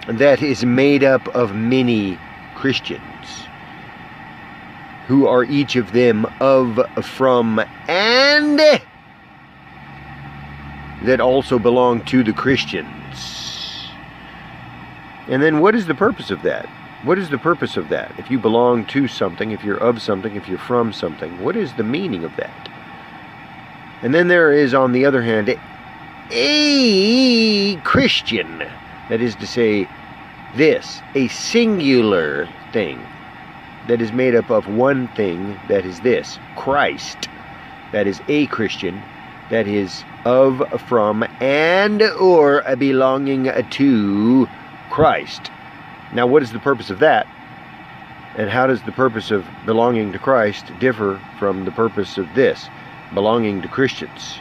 that is made up of many Christians, who are each of them of, from, and that also belong to the Christians? And then what is the purpose of that? What is the purpose of that? If you belong to something, if you're of something, if you're from something, what is the meaning of that? And then there is, on the other hand, a Christian. That is to say, this, a singular thing that is made up of one thing, that is this, Christ. That is a Christian, that is of, from, and or belonging to Christ. Now, what is the purpose of that? And how does the purpose of belonging to Christ differ from the purpose of this, belonging to Christians?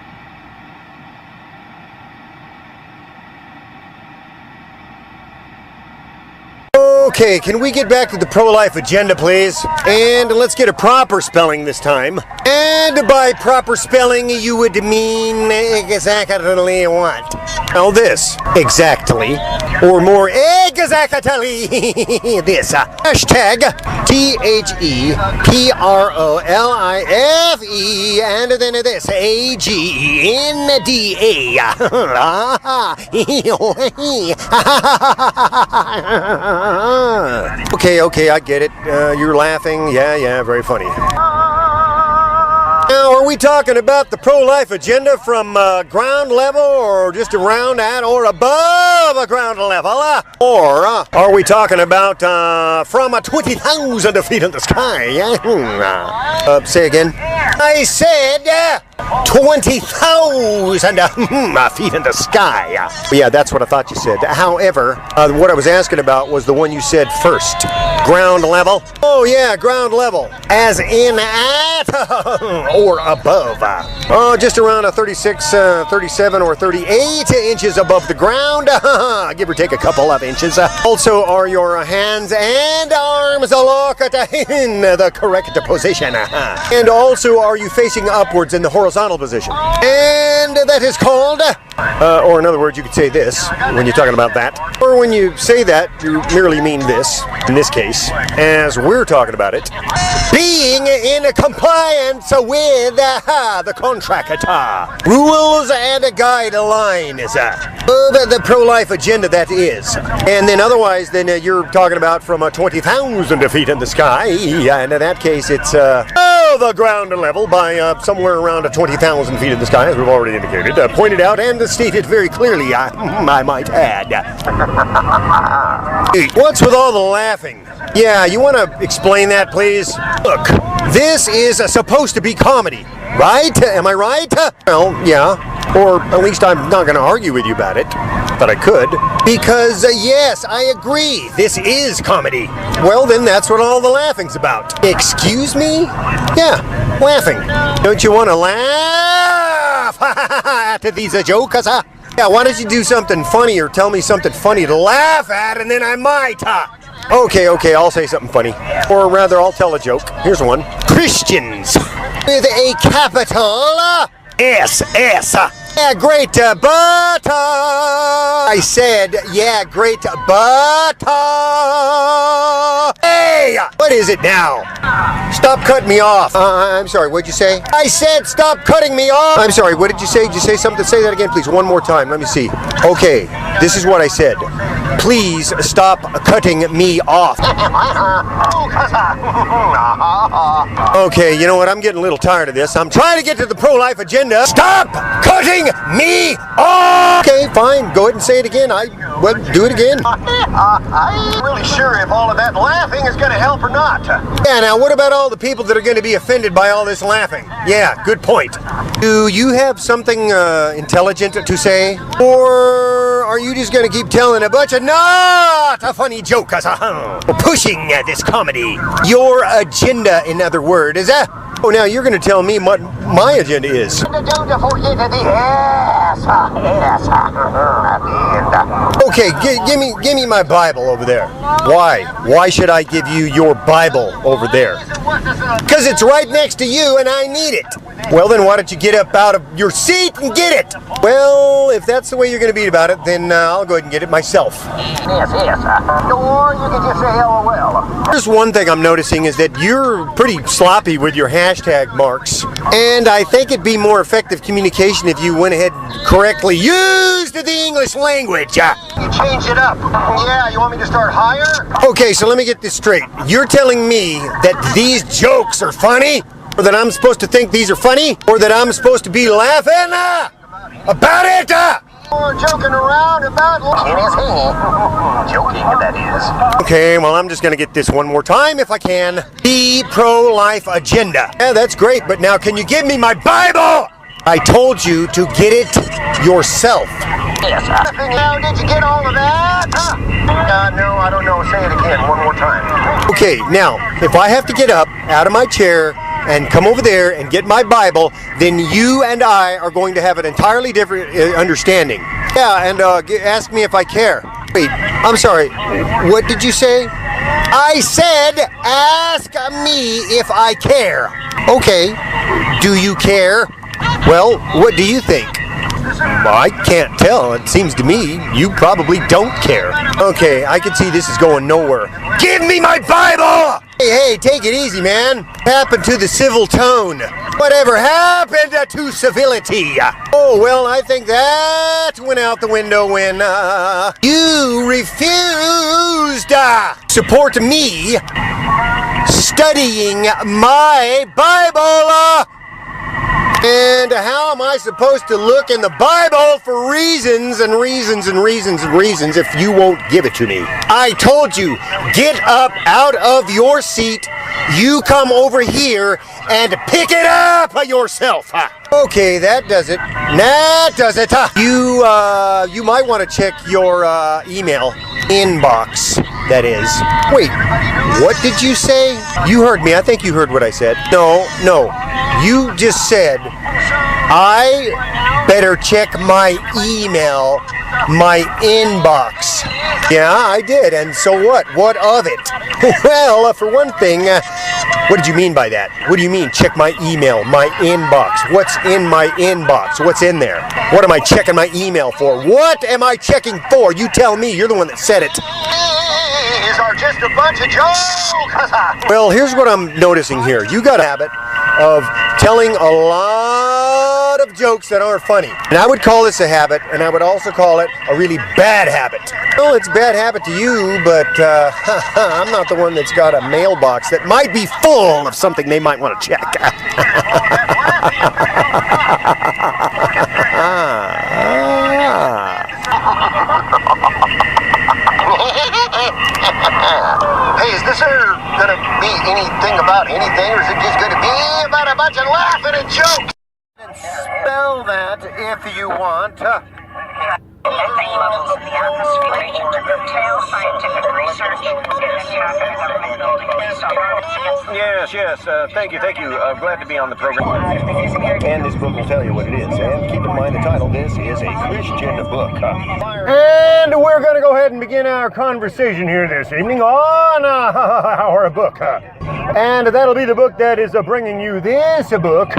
Okay, can we get back to the pro-life agenda, please? And let's get a proper spelling this time. And by proper spelling, you would mean exactly what? Well, this. Exactly. Or more exactly this. Hashtag THEPROLIFE and then this AGNDA. Okay, I get it. You're laughing. Yeah, very funny. Now, are we talking about the pro-life agenda from ground level, or just around at or above a ground level? Or are we talking about from 20,000 feet in the sky? Say again. I said 20,000 feet in the sky. Yeah, that's what I thought you said. However, what I was asking about was the one you said first. Ground level? Oh yeah, ground level. As in at or above. Just around 36, 37 or 38 inches above the ground. Give or take a couple of inches. Also, are your hands and arms locked in the correct position? And also, are you facing upwards in the horizontal position? And that is called, or in other words, you could say this when you're talking about that. Or when you say that, you merely mean this, in this case, as we're talking about it, being in compliance with the contract rules and guidelines of the pro-life agenda, that is. And then otherwise, then you're talking about from 20,000 feet in the sky, and in that case, it's the ground level by somewhere around 20,000 feet in the sky, as we've already indicated, pointed out and stated very clearly, I might add. What's with all the laughing? Yeah, you want to explain that, please? Look, this is supposed to be comedy, right? Am I right? Well, yeah. Or at least I'm not going to argue with you about it, but I could. Because, yes, I agree, this is comedy. Well, then that's what all the laughing's about. Excuse me? Yeah, laughing. Don't you want to laugh at these jokes? Yeah, why don't you do something funny or tell me something funny to laugh at, and then I might. Okay, I'll say something funny. Or rather, I'll tell a joke. Here's one. Christians with a capital SS. Yeah, great, but I said, yeah, great, but hey, what is it now? Stop cutting me off. I'm sorry, what'd you say? I said stop cutting me off. I'm sorry, what did you say? Did you say something? Say that again, please, one more time. Let me see. Okay, this is what I said. Please stop cutting me off. Okay, you know what? I'm getting a little tired of this. I'm trying to get to the pro-life agenda. Stop cutting me off! Okay, fine. Go ahead and say it again. Well, do it again. I ain't really sure if all of that laughing is going to help or not. Yeah, now what about all the people that are going to be offended by all this laughing? Yeah, good point. Do you have something intelligent to say? Or are you just gonna keep telling a bunch of not a funny jokes, pushing this comedy? Your agenda, in other words, is that? Oh, now you're gonna tell me what my agenda is. Don't forget the S at the end. Okay, give me my Bible over there. Why? Why should I give you your Bible over there? Because it's right next to you and I need it. Well, then why don't you get up out of your seat and get it? Well, if that's the way you're going to be about it, then I'll go ahead and get it myself. Yes. Or you can just say LOL. There's one thing I'm noticing is that you're pretty sloppy with your hashtag marks. And I think it'd be more effective communication if you went ahead and correctly used the English language. You change it up. Yeah, you want me to start higher? Okay, so let me get this straight. You're telling me that these jokes are funny? Or that I'm supposed to think these are funny? Or that I'm supposed to be laughing about it? Or joking around about joking, that is. Okay, well, I'm just going to get this one more time if I can. The pro-life agenda. Yeah, that's great, but now can you give me my Bible? I told you to get it yourself. Yes. Now, did you get all of that? No, I don't know. Say it again one more time. Okay, now, if I have to get up out of my chair and come over there and get my Bible, then you and I are going to have an entirely different understanding. Yeah, and ask me if I care. Wait, I'm sorry. What did you say? I said, ask me if I care. Okay, do you care? Well, what do you think? I can't tell. It seems to me you probably don't care. Okay, I can see this is going nowhere. Give me my Bible! Hey, take it easy, man. What happened to the civil tone? Whatever happened to civility? Oh, well, I think that went out the window when you refused to support me studying my Bible. And how am I supposed to look in the Bible for reasons and reasons and reasons and reasons if you won't give it to me? I told you, get up out of your seat, you come over here and pick it up yourself. Okay, that does it. That does it. You might want to check your email inbox, that is. Wait, what did you say? You heard me. I think you heard what I said. No. You just said, I better check my email, my inbox. Yeah, I did. And so what? What of it? Well, for one thing, what did you mean by that? What do you mean, check my email, my inbox? What's in my inbox? What's in there? What am I checking my email for? What am I checking for? You tell me. You're the one that said it. These are just a bunch of jokes. Well, here's what I'm noticing here. You got a habit of telling a lot of jokes that aren't funny. And I would call this a habit, and I would also call it a really bad habit. Well, it's a bad habit to you, but I'm not the one that's got a mailbox that might be full of something they might want to check. Hey, is this gonna be anything about anything, or is it just gonna be about a bunch of laughing and jokes? And spell that if you want. Levels in the atmosphere into detailed scientific research. Yes. Thank you. Glad to be on the program. And this book will tell you what it is. And keep in mind the title, this is a Christian book. And we're going to go ahead and begin our conversation here this evening on our book. And that'll be the book that is bringing you this book.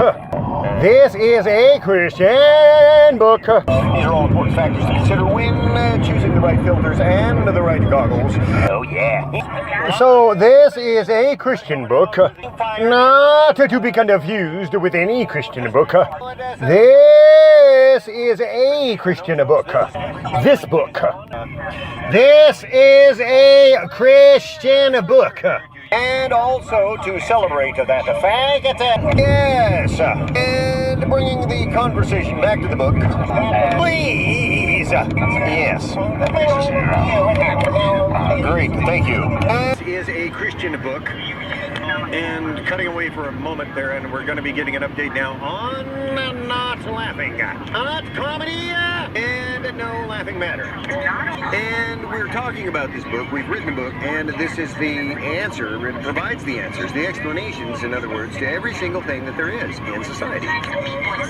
This is a Christian book. These are all important factors to consider when choosing the right filters and the right goggles. Oh, yeah. So this is a Christian book, not to be confused with any Christian book. This is a Christian book. This book. This is a Christian book. And also to celebrate that fact, yes, and bringing the conversation back to the book, please, yes. Great, thank you. This is a Christian book, And cutting away for a moment there, and we're going to be getting an update now on Not Laughing. Not comedy and no laughing matter. And we're talking about this book. We've written the book, and this is the answer. It provides the answers, the explanations, in other words, to every single thing that there is in society.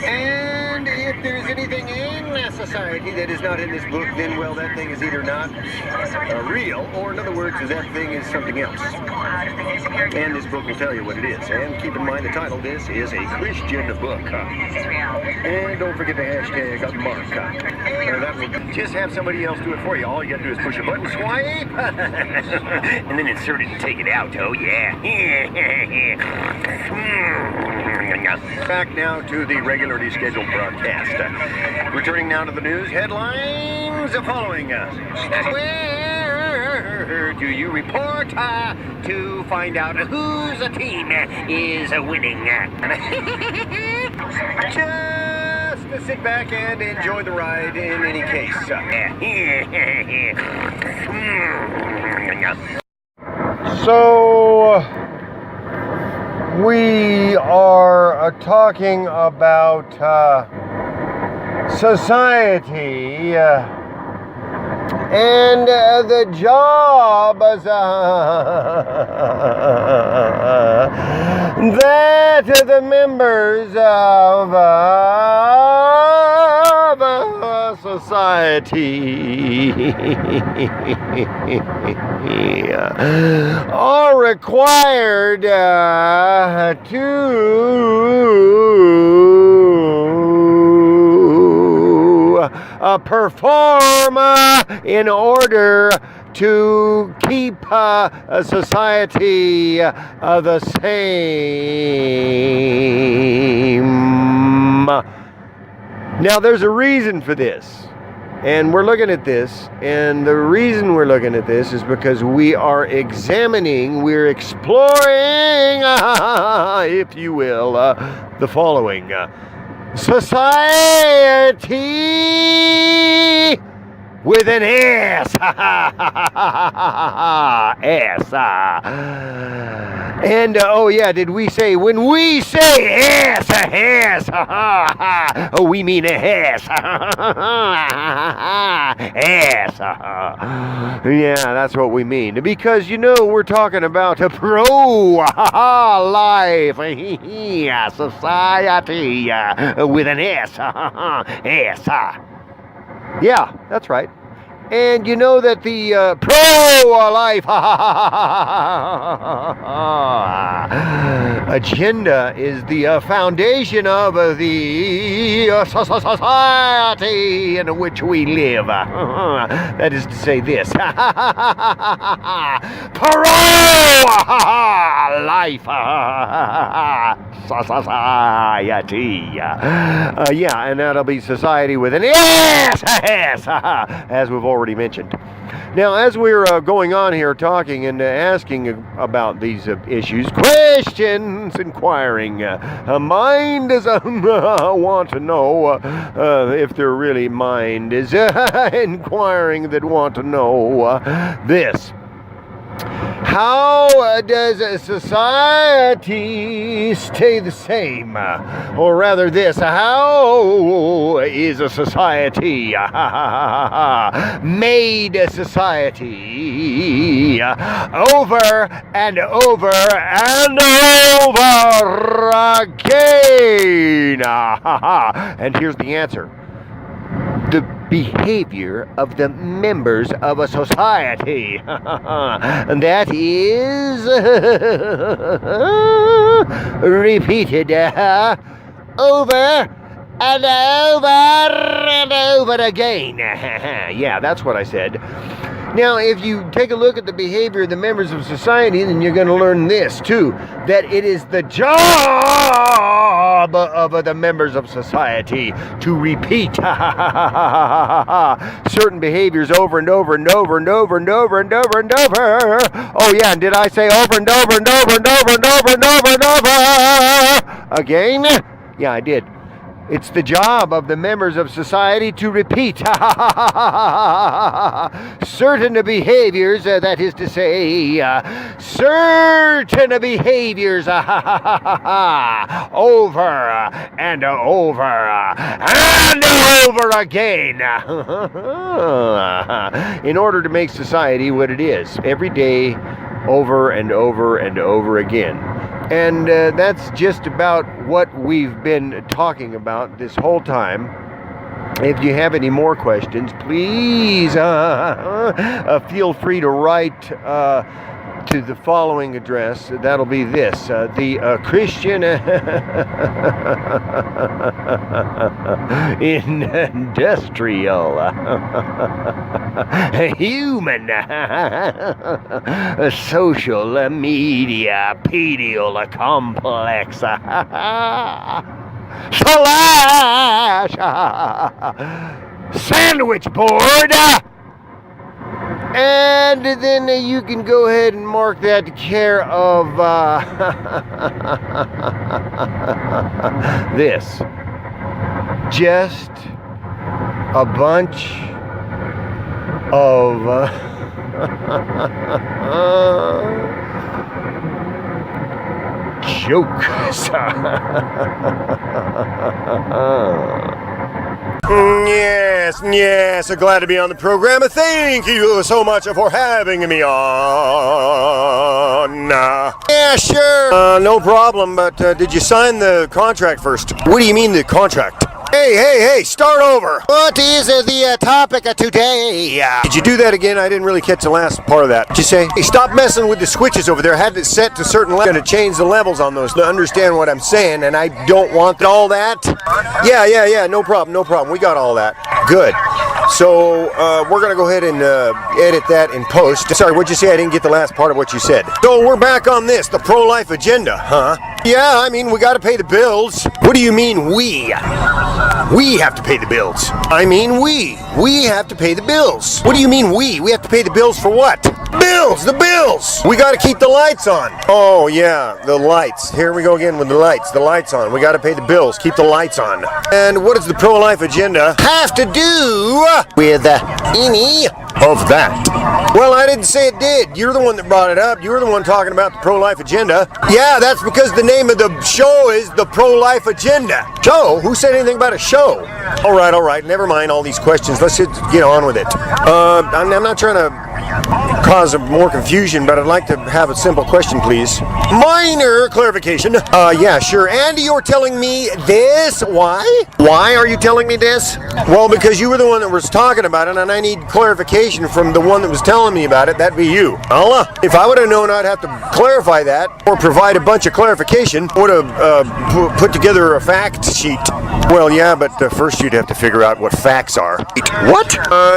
And if there's anything in society that is not in this book, then, well, that thing is either not real, or in other words, that thing is something else. And this book will tell you what it is. And keep in mind the title, this is a Christian book. And don't forget the hashtag Mark. That will just have somebody else do it for you. All you got to do is push a button, swipe, and then insert it and take it out. Oh, yeah. Back now to the regularly scheduled broadcast. Returning now to the news headlines following. Where do you report to find out whose team is winning? Just sit back and enjoy the ride in any case. So, we are talking about society and the jobs that the members of society are required to perform in order to keep society the same. Now, there's a reason for this, and we're looking at this, and the reason we're looking at this is because we are examining, we're exploring, if you will, the following. Society with an S. S. And, oh yeah, did we say, when we say S, oh, we mean a S. S. Yeah, that's what we mean. Because, you know, we're talking about a pro-life society with an S. S. Yeah, that's right. And you know that the pro-life agenda is the foundation of the society in which we live. That is to say this. Pro-life society. Yeah, and that'll be society with an S, as we've already mentioned. Now, as we're going on here talking and asking about these issues, questions, inquiring, mind is want to know if they're really mind is inquiring that want to know this. How does a society stay the same? Or rather this, how is a society made a society over and over and over again? And here's the answer. The behavior of the members of a society. And that is repeated over and over and over again. Yeah, that's what I said. Now, if you take a look at the behavior of the members of society, then you're going to learn this, too, that it is the job of the members of society to repeat certain behaviors over and over and over and over and over and over and over. Oh, yeah, and did I say over and over and over and over and over and over and over and over again? Yeah, I did. It's the job of the members of society to repeat certain behaviors, that is to say, certain behaviors over and over and over again in order to make society what it is every day, over and over and over again. And that's just about what we've been talking about this whole time. If you have any more questions, please feel free to write to the following address. That'll be this, the Christian Industrial Human Social Media Pedial Complex / Sandwich Board. And then you can go ahead and mark that care of this. Just a bunch of jokes. Yes, so glad to be on the program. Thank you so much for having me on. Yeah, sure. No problem, but did you sign the contract first? What do you mean the contract? Hey, start over. What is the topic today? Did you do that again? I didn't really catch the last part of that. Did you say, hey, stop messing with the switches over there. I had it set to certain levels. I'm going to change the levels on those to understand what I'm saying, and I don't want all that. Yeah, no problem. We got all that. Good. So, we're going to go ahead and edit that in post. Sorry, what'd you say? I didn't get the last part of what you said. So, we're back on this, the pro-life agenda, huh? Yeah, I mean, we got to pay the bills. What do you mean, we? We have to pay the bills. I mean, we have to pay the bills. What do you mean, we? We have to pay the bills for what? The bills! We gotta keep the lights on. Oh, yeah, the lights. Here we go again with the lights on. We gotta pay the bills, keep the lights on. And what does the pro-life agenda have to do with any of that? Well, I didn't say it did. You're the one that brought it up. You were the one talking about the pro-life agenda. Yeah, that's because the name of the show is the pro-life agenda. Show? Who said anything about a show? All right. Never mind all these questions. Let's just get on with it. I'm not trying to cause more confusion, but I'd like to have a simple question, please. Minor clarification. Yeah, sure. Andy, you're telling me this. Why? Why are you telling me this? Well, because you were the one that was talking about it, and I need clarification from the one that was telling me about it. That'd be you. Allah. If I would have known I'd have to clarify that or provide a bunch of clarification, I would have put together a fact sheet. Well, yeah, but first you'd have to figure out what facts are. What?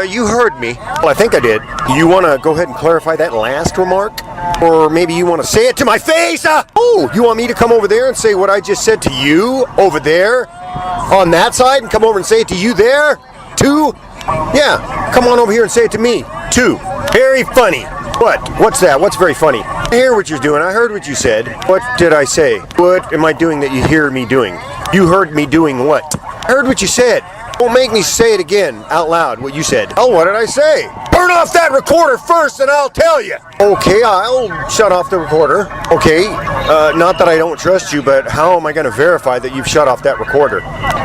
You heard me. Well, I think I did. You want to go ahead and clarify that last remark? Or maybe you want to say it to my face? Oh, you want me to come over there and say what I just said to you over there on that side and come over and say it to you there too? Yeah, come on over here and say it to me too. Very funny. What? What's that? What's very funny? I hear what you're doing. I heard what you said. What did I say? What am I doing that you hear me doing? You heard me doing what? I heard what you said. Don't make me say it again out loud, what you said. Oh, what did I say? Turn off that recorder first and I'll tell you. Okay, I'll shut off the recorder. Okay, not that I don't trust you, but how am I going to verify that you've shut off that recorder?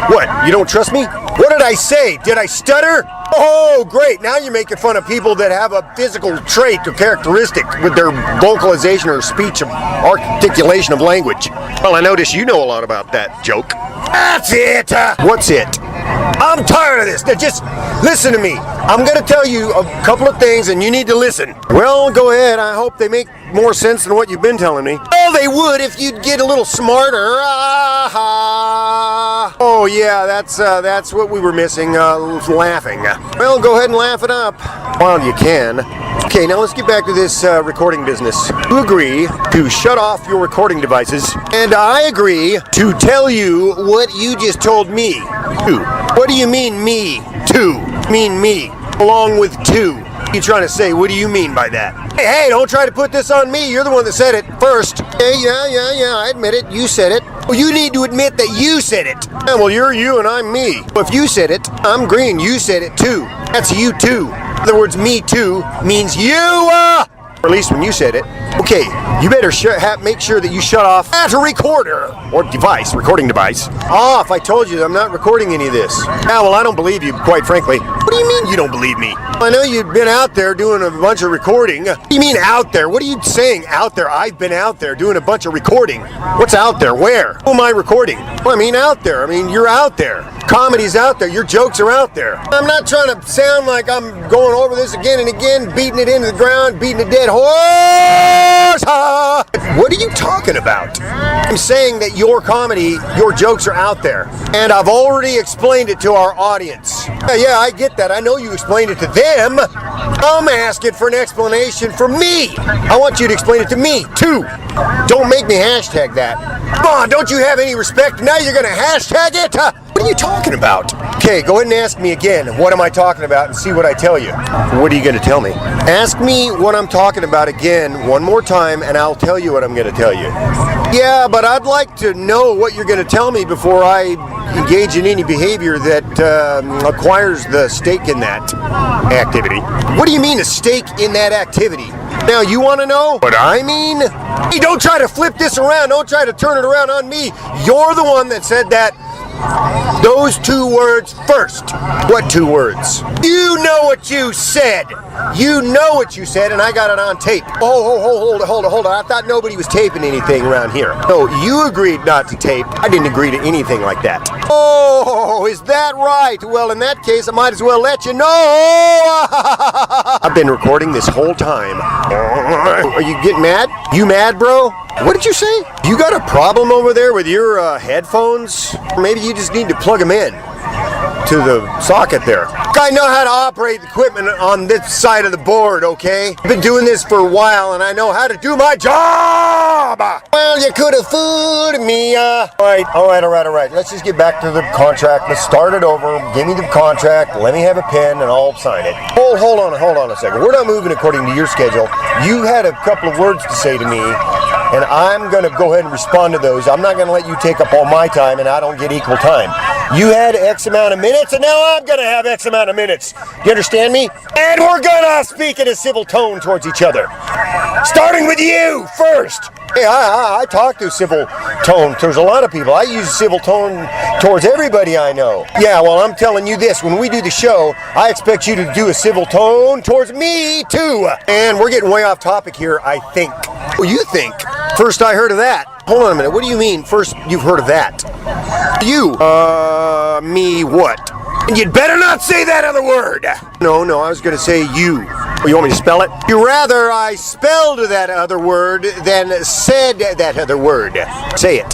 What, you don't trust me? What did I say? Did I stutter? Oh, great. Now you're making fun of people that have a physical trait or characteristic with their vocalization or speech of articulation of language. Well, I notice you know a lot about that joke. That's it. What's it? I'm tired of this. Now just listen to me. I'm going to tell you a couple of things and you need to listen. Well, go ahead. I hope they make more sense than what you've been telling me. Oh, they would if you'd get a little smarter. Oh, yeah, that's what we were missing, laughing. Well, go ahead and laugh it up while you can. Okay, now let's get back to this recording business. You agree to shut off your recording devices, and I agree to tell you what you just told me. What do you mean me? Mean me, along with two. What are you trying to say? What do you mean by that? Hey, don't try to put this on me. You're the one that said it first. Hey, yeah, I admit it. You said it. Well, you need to admit that you said it. Yeah, well, you're you and I'm me. Well, if you said it, I'm green. You said it too. That's you too. In other words, me too means you, or at least when you said it. Okay, you better make sure that you shut off that recorder or device, recording device, off. I told you that I'm not recording any of this. Yeah, well, I don't believe you, quite frankly. What do you mean you don't believe me? I know you've been out there doing a bunch of recording. What do you mean out there? What are you saying out there? I've been out there doing a bunch of recording. What's out there? Where? Who am I recording? Well, I mean out there. I mean, you're out there. Comedy's out there. Your jokes are out there. I'm not trying to sound like I'm going over this again and again, beating it into the ground, beating a dead horse. What are you talking about? I'm saying that your comedy, your jokes are out there. And I've already explained it to our audience. Yeah, I get that. I know you explained it to them. I'm asking for an explanation for me. I want you to explain it to me, too. Don't make me hashtag that. Come on, don't you have any respect? Now you're going to hashtag it? What are you talking about? Okay, go ahead and ask me again. What am I talking about and see what I tell you. What are you going to tell me? Ask me what I'm talking about again one more time and I'll tell you what I'm going to tell you. Yeah, but I'd like to know what you're going to tell me before I engage in any behavior that acquires the stake in that activity. What do you mean a stake in that activity? Now, you want to know what I mean? Hey, don't try to flip this around. Don't try to turn it around on me. You're the one that said that. Those two words first. What two words? You know what you said. You know what you said, and I got it on tape. Oh, hold on. I thought nobody was taping anything around here. No, you agreed not to tape. I didn't agree to anything like that. Oh, is that right? Well, in that case, I might as well let you know. I've been recording this whole time. Are you getting mad? You mad, bro? What did you say? You got a problem over there with your headphones? Maybe you just need to plug them in to the socket there. I know how to operate the equipment on this side of the board, okay? I've been doing this for a while and I know how to do my job! Well, you could have fooled me. All right. Let's just get back to the contract. Let's start it over. Give me the contract. Let me have a pen and I'll sign it. Hold on a second. We're not moving according to your schedule. You had a couple of words to say to me and I'm going to go ahead and respond to those. I'm not going to let you take up all my time and I don't get equal time. You had X amount of minutes and now I'm going to have X amount of minutes. You understand me? And we're going to speak in a civil tone towards each other. Starting with you first. Hey, I talk to civil tone towards a lot of people. I use civil tone towards everybody I know. Yeah, well, I'm telling you this. When we do the show, I expect you to do a civil tone towards me, too. And we're getting way off topic here, I think. Well, you think? First I heard of that. Hold on a minute. What do you mean, first you've heard of that? You. Me what? And you'd better not say that other word. No, I was going to say you. Oh, you want me to spell it? You rather I spelled that other word than said that other word. Say it.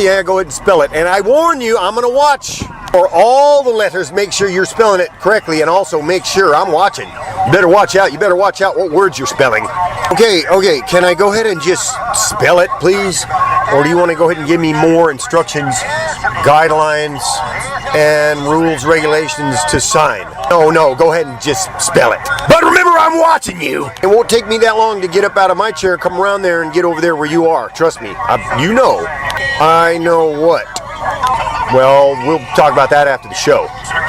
Yeah, go ahead and spell it. And I warn you, I'm going to watch for all the letters. Make sure you're spelling it correctly and also make sure I'm watching. You better watch out. You better watch out what words you're spelling. Okay. Can I go ahead and just spell it, please? Or do you want to go ahead and give me more instructions, guidelines, and rules, regulations to sign? No, go ahead and just spell it. But remember, I'm watching you. It won't take me that long to get up out of my chair, come around there, and get over there where you are. Trust me. You know. I know what. Well, we'll talk about that after the show.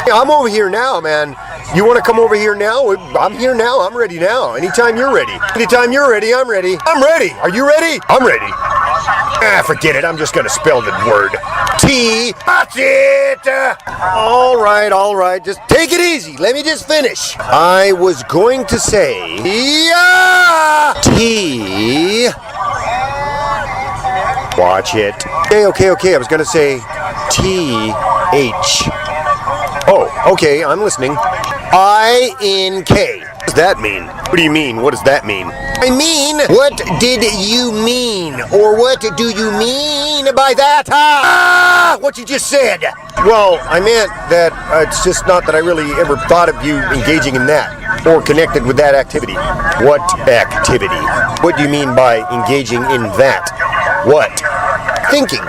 Yeah, I'm over here now, man. You want to come over here now? I'm here now. I'm ready now. Anytime you're ready. Anytime you're ready, I'm ready. I'm ready. Are you ready? I'm ready. Forget it. I'm just going to spell the word. T. That's it. All right. Just take it easy. Let me just finish. I was going to say T. Watch it. Okay. I was going to say T-H. Oh, okay. I'm listening. I-N-K. What does that mean? What do you mean? What does that mean? I mean, what did you mean? Or what do you mean by that? What you just said. Well, I meant that it's just not that I really ever thought of you engaging in that or connected with that activity. What activity? What do you mean by engaging in that? What? thinking.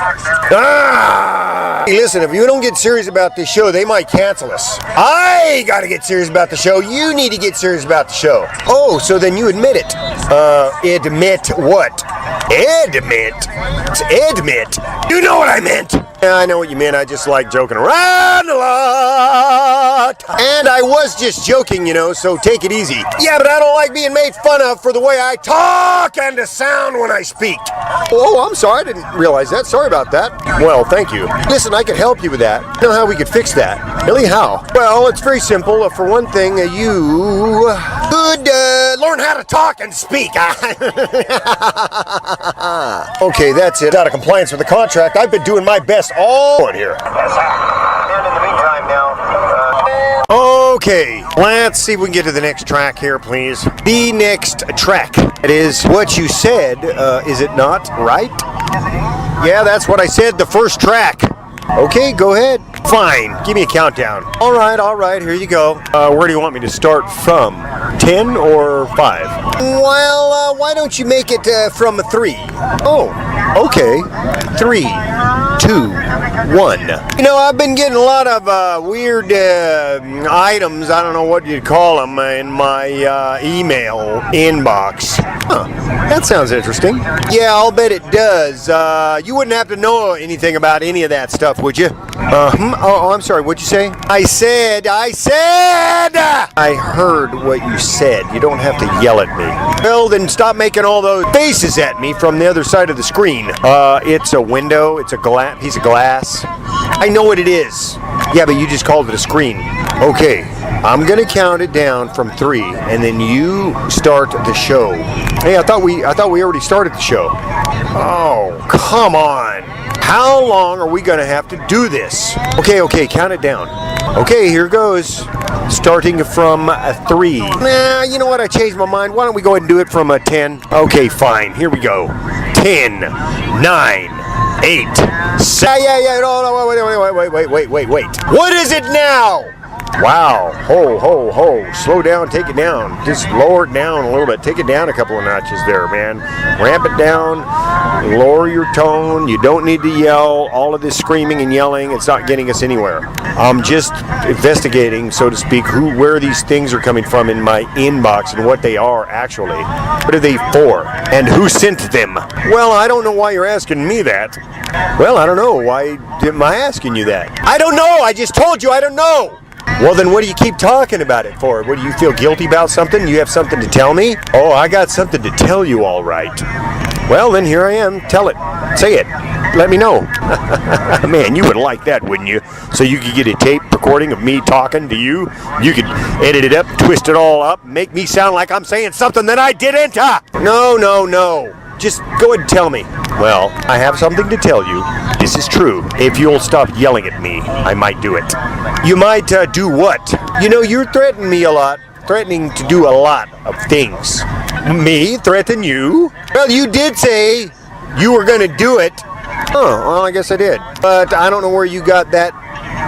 Hey, listen, if you don't get serious about this show, they might cancel us. I gotta get serious about the show. You need to get serious about the show. Oh, so then you admit it. Admit what? Admit. You know what I meant. Yeah, I know what you meant. I just like joking around a lot. And I was just joking, you know, so take it easy. Yeah, but I don't like being made fun of for the way I talk and the sound when I speak. Oh, I'm sorry. I didn't realize that. Sorry about that. Well, thank you. Listen, I could help you with that. You know how we could fix that? Really, how? Well, it's very simple. For one thing, you could learn how to talk and speak. Okay, that's it. Out of compliance with the contract. I've been doing my best all in here. And in the meantime now, Okay, let's see if we can get to the next track here, please. The next track. It is what you said, is it not, right? Yeah, that's what I said, the first track. Okay, go ahead. Fine, give me a countdown. All right, here you go. Where do you want me to start from? 10 or 5? Well, why don't you make it from 3? Oh, okay. 3, 2, 1. You know, I've been getting a lot of weird items, I don't know what you'd call them, in my email inbox. Huh, that sounds interesting. Yeah, I'll bet it does. You wouldn't have to know anything about any of that stuff, would you? Oh, I'm sorry, what'd you say? I said! I heard what you said. You don't have to yell at me. Well, then stop making all those faces at me from the other side of the screen. It's a window, it's a piece of glass. I know what it is. Yeah, but you just called it a screen. Okay, I'm gonna count it down from 3, and then you start the show. Hey, I thought we already started the show. Oh, come on. How long are we gonna have to do this? Okay, count it down. Okay, here goes. Starting from 3. Nah, you know what? I changed my mind. Why don't we go ahead and do it from 10? Okay, fine. Here we go. 10, 9, 8, 7. Yeah. No, wait. What is it now? Wow. Ho. Slow down, take it down. Just lower it down a little bit. Take it down a couple of notches there, man. Ramp it down. Lower your tone. You don't need to yell. All of this screaming and yelling, it's not getting us anywhere. I'm just investigating, so to speak, where these things are coming from in my inbox and what they are actually. What are they for? And who sent them? Well, I don't know why you're asking me that. Well, I don't know. Why am I asking you that? I don't know. I just told you I don't know. Well, then what do you keep talking about it for? What, do you feel guilty about something? You have something to tell me? Oh, I got something to tell you, all right. Well, then here I am. Tell it. Say it. Let me know. Man, you would like that, wouldn't you? So you could get a tape recording of me talking to you. You could edit it up, twist it all up, make me sound like I'm saying something that I didn't. No. Just go ahead and tell me. Well, I have something to tell you. This is true. If you'll stop yelling at me, I might do it. You might do what? You know, you're threatening me a lot. Threatening to do a lot of things. Me threaten you? Well, you did say you were going to do it. Oh, well, I guess I did. But I don't know where you got that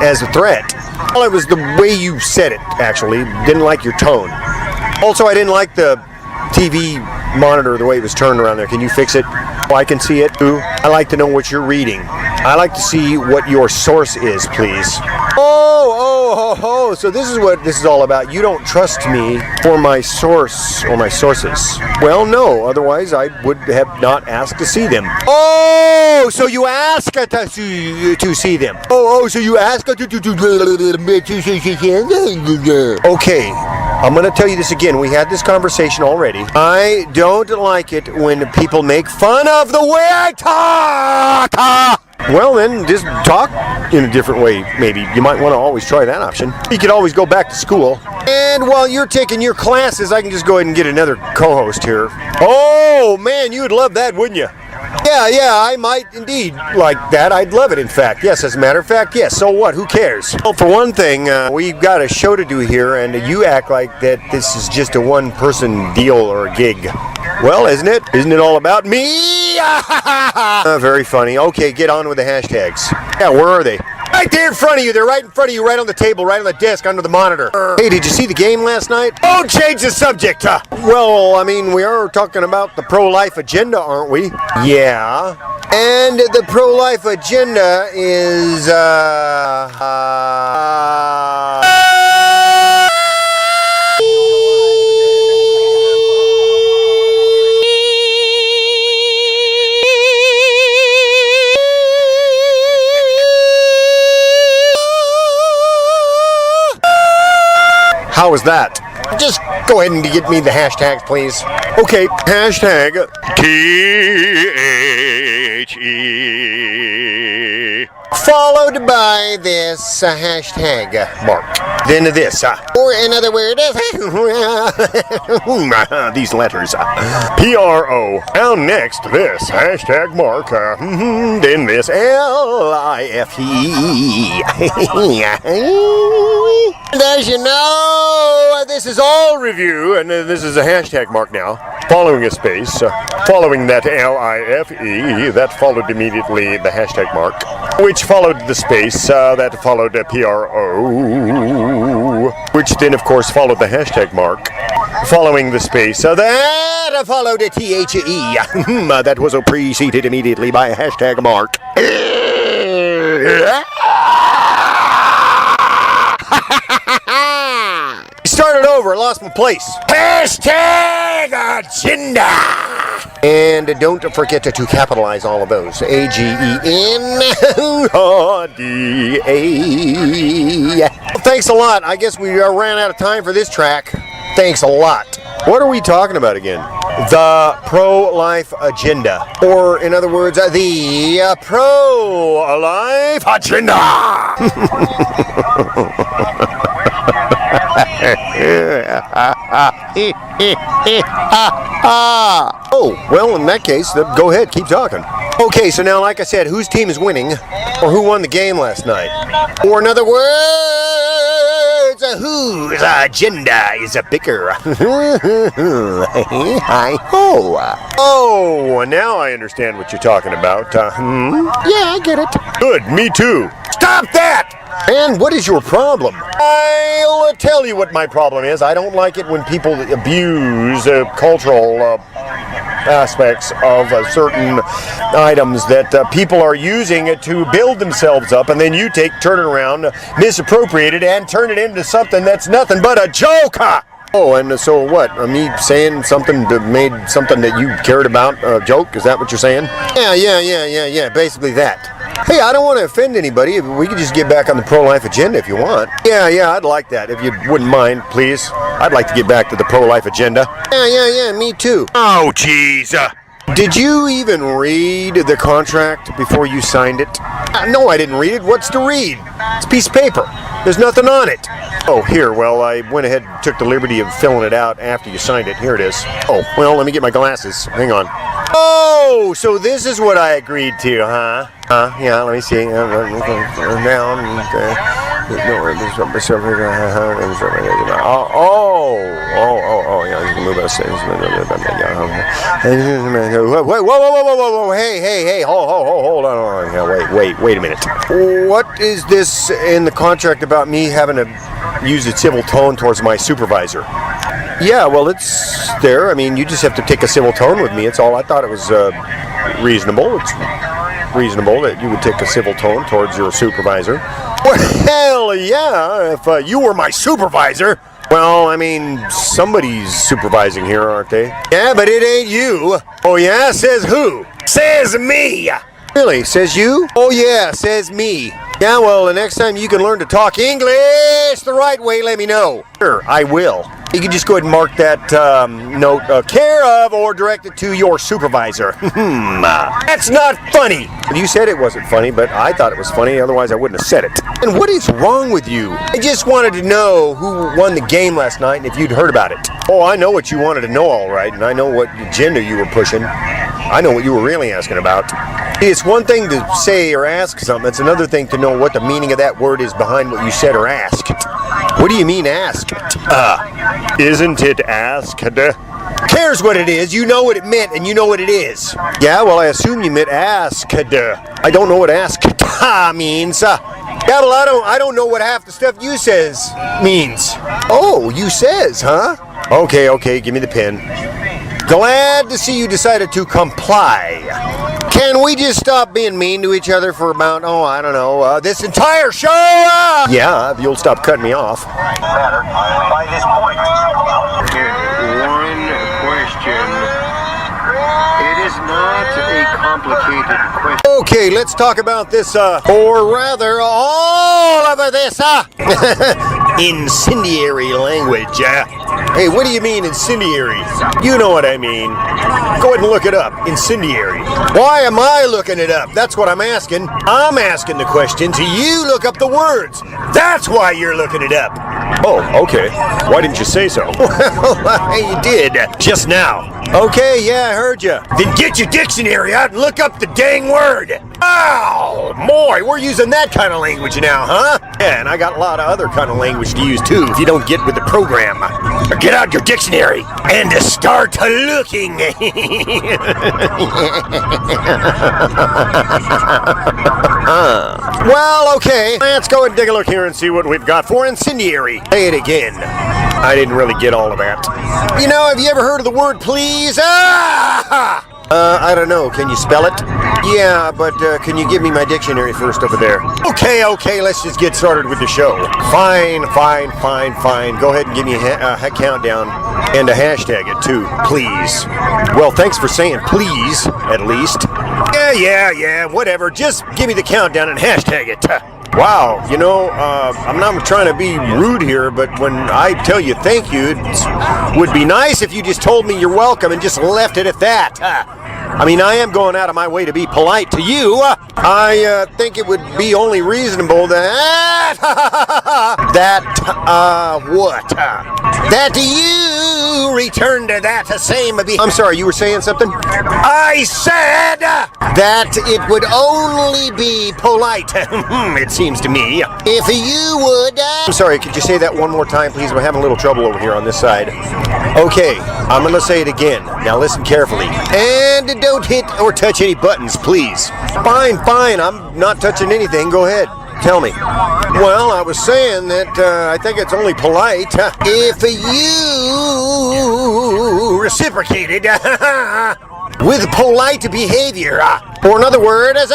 as a threat. Well, it was the way you said it, actually. Didn't like your tone. Also, I didn't like the TV monitor, the way it was turned around there. Can you fix it? Oh, I can see it too. I like to know what you're reading. I like to see what your source is, please. Oh, so this is what this is all about. You don't trust me for my source or my sources. Well, no, otherwise I would have not asked to see them. Oh, so you ask to see them. Oh, so you ask to Okay, I'm going to tell you this again. We had this conversation already. I don't like it when people make fun of the way I talk. Well, then, just talk in a different way, maybe. You might want to always try that option. You could always go back to school. And while you're taking your classes, I can just go ahead and get another co-host here. Oh, man, you would love that, wouldn't you? Yeah, I might indeed like that. I'd love it, in fact. Yes, as a matter of fact, yes. So what? Who cares? Well, for one thing, we've got a show to do here, and you act like that this is just a one-person deal or a gig. Well, isn't it? Isn't it all about me? Very funny. Okay, get on with the hashtags. Yeah, where are they? Right there in front of you. They're right in front of you, right on the table, right on the desk, under the monitor. Hey, did you see the game last night? Don't change the subject, huh? Well, I mean, we are talking about the pro-life agenda, aren't we? Yeah. And the pro-life agenda is How was that? Just go ahead and get me the hashtags, please. Okay, hashtag THE. Followed by this hashtag mark. Then this, or in other words, these letters, PRO. And next, this hashtag mark. Then this LIFE. And as you know, this is all review, and this is a hashtag mark now. Following a space, following that LIFE, that followed immediately the hashtag mark, which followed the space, that followed a PRO, which then of course followed the hashtag mark, following the space, that followed a THE, that was preceded immediately by a hashtag mark. Started over, lost my place. Hashtag agenda. And don't forget to capitalize all of those. AGENDA. Thanks a lot. I guess we ran out of time for this track. Thanks a lot. What are we talking about again? The pro-life agenda. Or, in other words, the pro-life agenda. Oh, well, in that case, go ahead, keep talking. Okay, so now, like I said, whose team is winning, or who won the game last night? Or in other words, whose agenda is bigger? Oh, now I understand what you're talking about. Yeah, I get it. Good, me too. Stop that! And what is your problem? I'll tell you what my problem is. I don't like it when people abuse cultural aspects of certain items that people are using to build themselves up, and then you turn it around, misappropriate it, and turn it into something that's nothing but a joke. Oh, and so what? Me saying something that made something that you cared about a joke? Is that what you're saying? Yeah. Basically that. Hey, I don't want to offend anybody. We could just get back on the pro-life agenda if you want. Yeah, I'd like that. If you wouldn't mind, please. I'd like to get back to the pro-life agenda. Yeah, me too. Oh, jeez. Did you even read the contract before you signed it? No, I didn't read it. What's to read? It's a piece of paper. There's nothing on it. Oh, here. Well, I went ahead and took the liberty of filling it out after you signed it. Here it is. Oh, well, let me get my glasses. Hang on. Oh, so this is what I agreed to, huh? Yeah, let me see. Down. Oh, yeah, you can move us. Whoa, hey, hold on. Wait a minute. What is this in the contract about me having to use a civil tone towards my supervisor? Yeah, well, it's there. I mean, you just have to take a civil tone with me. It's all. I thought it was reasonable. It's reasonable that you would take a civil tone towards your supervisor. Well, hell yeah, if you were my supervisor. Well, I mean, somebody's supervising here, aren't they? Yeah, but it ain't you. Oh yeah, says who? Says me. Really, says you? Oh yeah, says me. Yeah, well, the next time you can learn to talk English the right way, let me know. Sure, I will. You can just go ahead and mark that note, care of, or direct it to your supervisor. That's not funny. You said it wasn't funny, but I thought it was funny, otherwise I wouldn't have said it. And what is wrong with you? I just wanted to know who won the game last night and if you'd heard about it. Oh, I know what you wanted to know, all right, and I know what agenda you were pushing. I know what you were really asking about. It's one thing to say or ask something, it's another thing to know what the meaning of that word is behind what you said or asked. What do you mean asked? Isn't it asked? Cares what it is, you know what it meant and you know what it is. Yeah, well, I assume you meant asked. I don't know what asked means. Yeah, well, I don't know what half the stuff you says means. Oh, you says, huh? Okay, give me the pen. Glad to see you decided to comply. Can we just stop being mean to each other for about, I don't know, this entire show? Yeah, if you'll stop cutting me off. Matter by this point. One question. It is not a complicated question. Okay, let's talk about this, or rather, all of this, incendiary language. Hey, what do you mean incendiary? You know what I mean. Go ahead and look it up. Incendiary. Why am I looking it up? That's what I'm asking. I'm asking the questions. You look up the words. That's why you're looking it up. Oh, okay. Why didn't you say so? Well, you did. Just now. Okay, yeah, I heard you. Then get your dictionary out and look up the dang word. Oh, boy, we're using that kind of language now, huh? Yeah, and I got a lot of other kind of language to use, too, if you don't get with the program. Get out your dictionary and start looking. Well, okay. Let's go and take a look here and see what we've got for incendiary. Say it again. I didn't really get all of that. You know, have you ever heard of the word please? I don't know. Can you spell it? Yeah, but can you give me my dictionary first over there? Okay, let's just get started with the show. Fine. Go ahead and give me a countdown and a hashtag it too, please. Well, thanks for saying please, at least. Yeah, whatever. Just give me the countdown and hashtag it. Wow, you know, I'm not trying to be rude here, but when I tell you thank you, it would be nice if you just told me you're welcome and just left it at that. I mean, I am going out of my way to be polite to you. I think it would be only reasonable that you return to that same. I'm sorry, you were saying something? I said that it would only be polite. It seems to me. If you would. I'm sorry, could you say that one more time, please? I'm having a little trouble over here on this side. Okay, I'm going to say it again. Now listen carefully. And don't hit or touch any buttons, please. Fine. I'm not touching anything. Go ahead. Tell me. Well, I was saying that I think it's only polite if you reciprocated with polite behavior. Or in other words,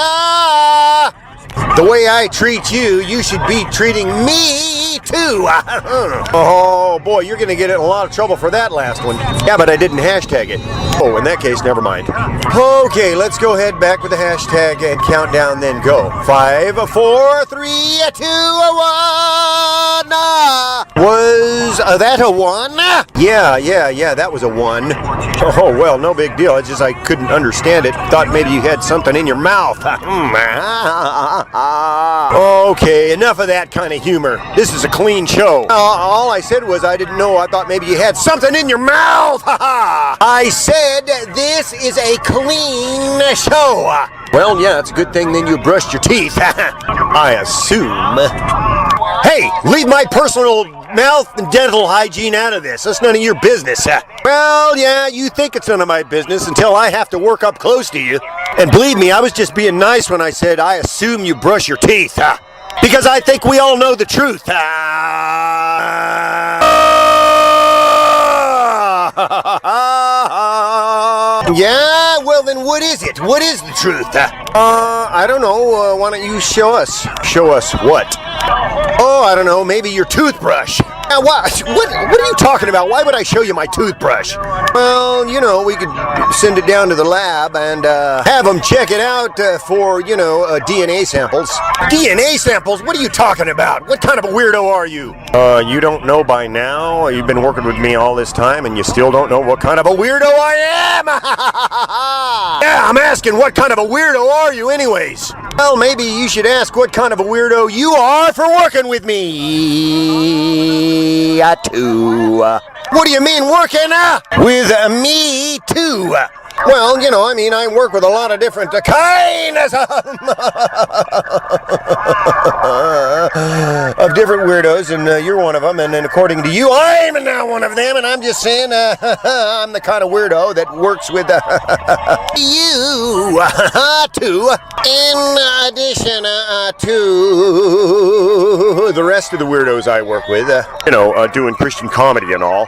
the way I treat you, you should be treating me too. Oh boy, you're gonna get in a lot of trouble for that last one. Yeah, but I didn't hashtag it. Oh, in that case, never mind. Okay, let's go ahead back with the hashtag and countdown, then go. 5, 4, 3, 2, 1. Was that a 1? Yeah, that was a 1. Oh, well, no big deal. It's just I couldn't understand it. Thought maybe you had something in your mouth. Okay, enough of that kind of humor. This is a clean show. All I said was I didn't know. I thought maybe you had something in your mouth. I said this is a clean show. Well, yeah, it's a good thing then you brushed your teeth. I assume. Hey, leave my personal mouth and dental hygiene out of this. That's none of your business. Well, yeah, you think it's none of my business until I have to work up close to you. And believe me, I was just being nice when I said I assume you brush your teeth. Because I think we all know the truth. Yeah, well then what is it? What is the truth? I don't know. Why don't you show us? Show us what? Oh, I don't know. Maybe your toothbrush. What are you talking about? Why would I show you my toothbrush? Well, you know, we could send it down to the lab and have them check it out for, DNA samples. DNA samples? What are you talking about? What kind of a weirdo are you? You don't know by now? You've been working with me all this time and you still don't know what kind of a weirdo I am? Yeah, I'm asking what kind of a weirdo are you anyways? Well, maybe you should ask what kind of a weirdo you are for working with me. Too. What do you mean working with me too? Well, I work with a lot of different kinds of different weirdos, and you're one of them, and then according to you, I'm now one of them, and I'm just saying I'm the kind of weirdo that works with you too, in addition to the rest of the weirdos I work with, doing Christian comedy and all.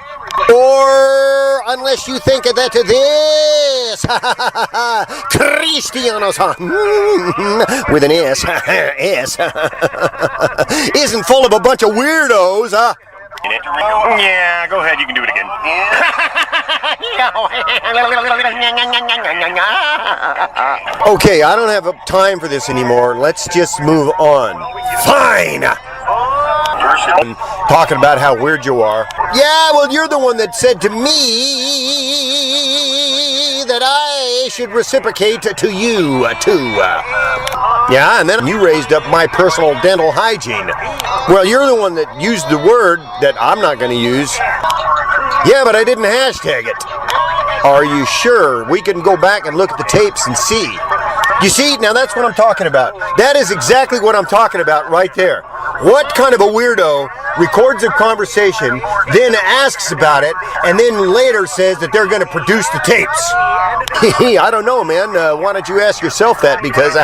Or unless you think that this Cristianos with an S isn't full of a bunch of weirdos, Yeah, go ahead, you can do it again. Okay, I don't have time for this anymore. Let's just move on. Fine! I'm talking about how weird you are. Yeah, well, you're the one that said to me that I should reciprocate to you, too. Yeah, and then you raised up my personal dental hygiene. Well, you're the one that used the word that I'm not going to use. Yeah, but I didn't hashtag it. Are you sure? We can go back and look at the tapes and see. You see, now that's what I'm talking about. That is exactly what I'm talking about right there. What kind of a weirdo records a conversation, then asks about it, and then later says that they're going to produce the tapes? I don't know, man. Why don't you ask yourself that, because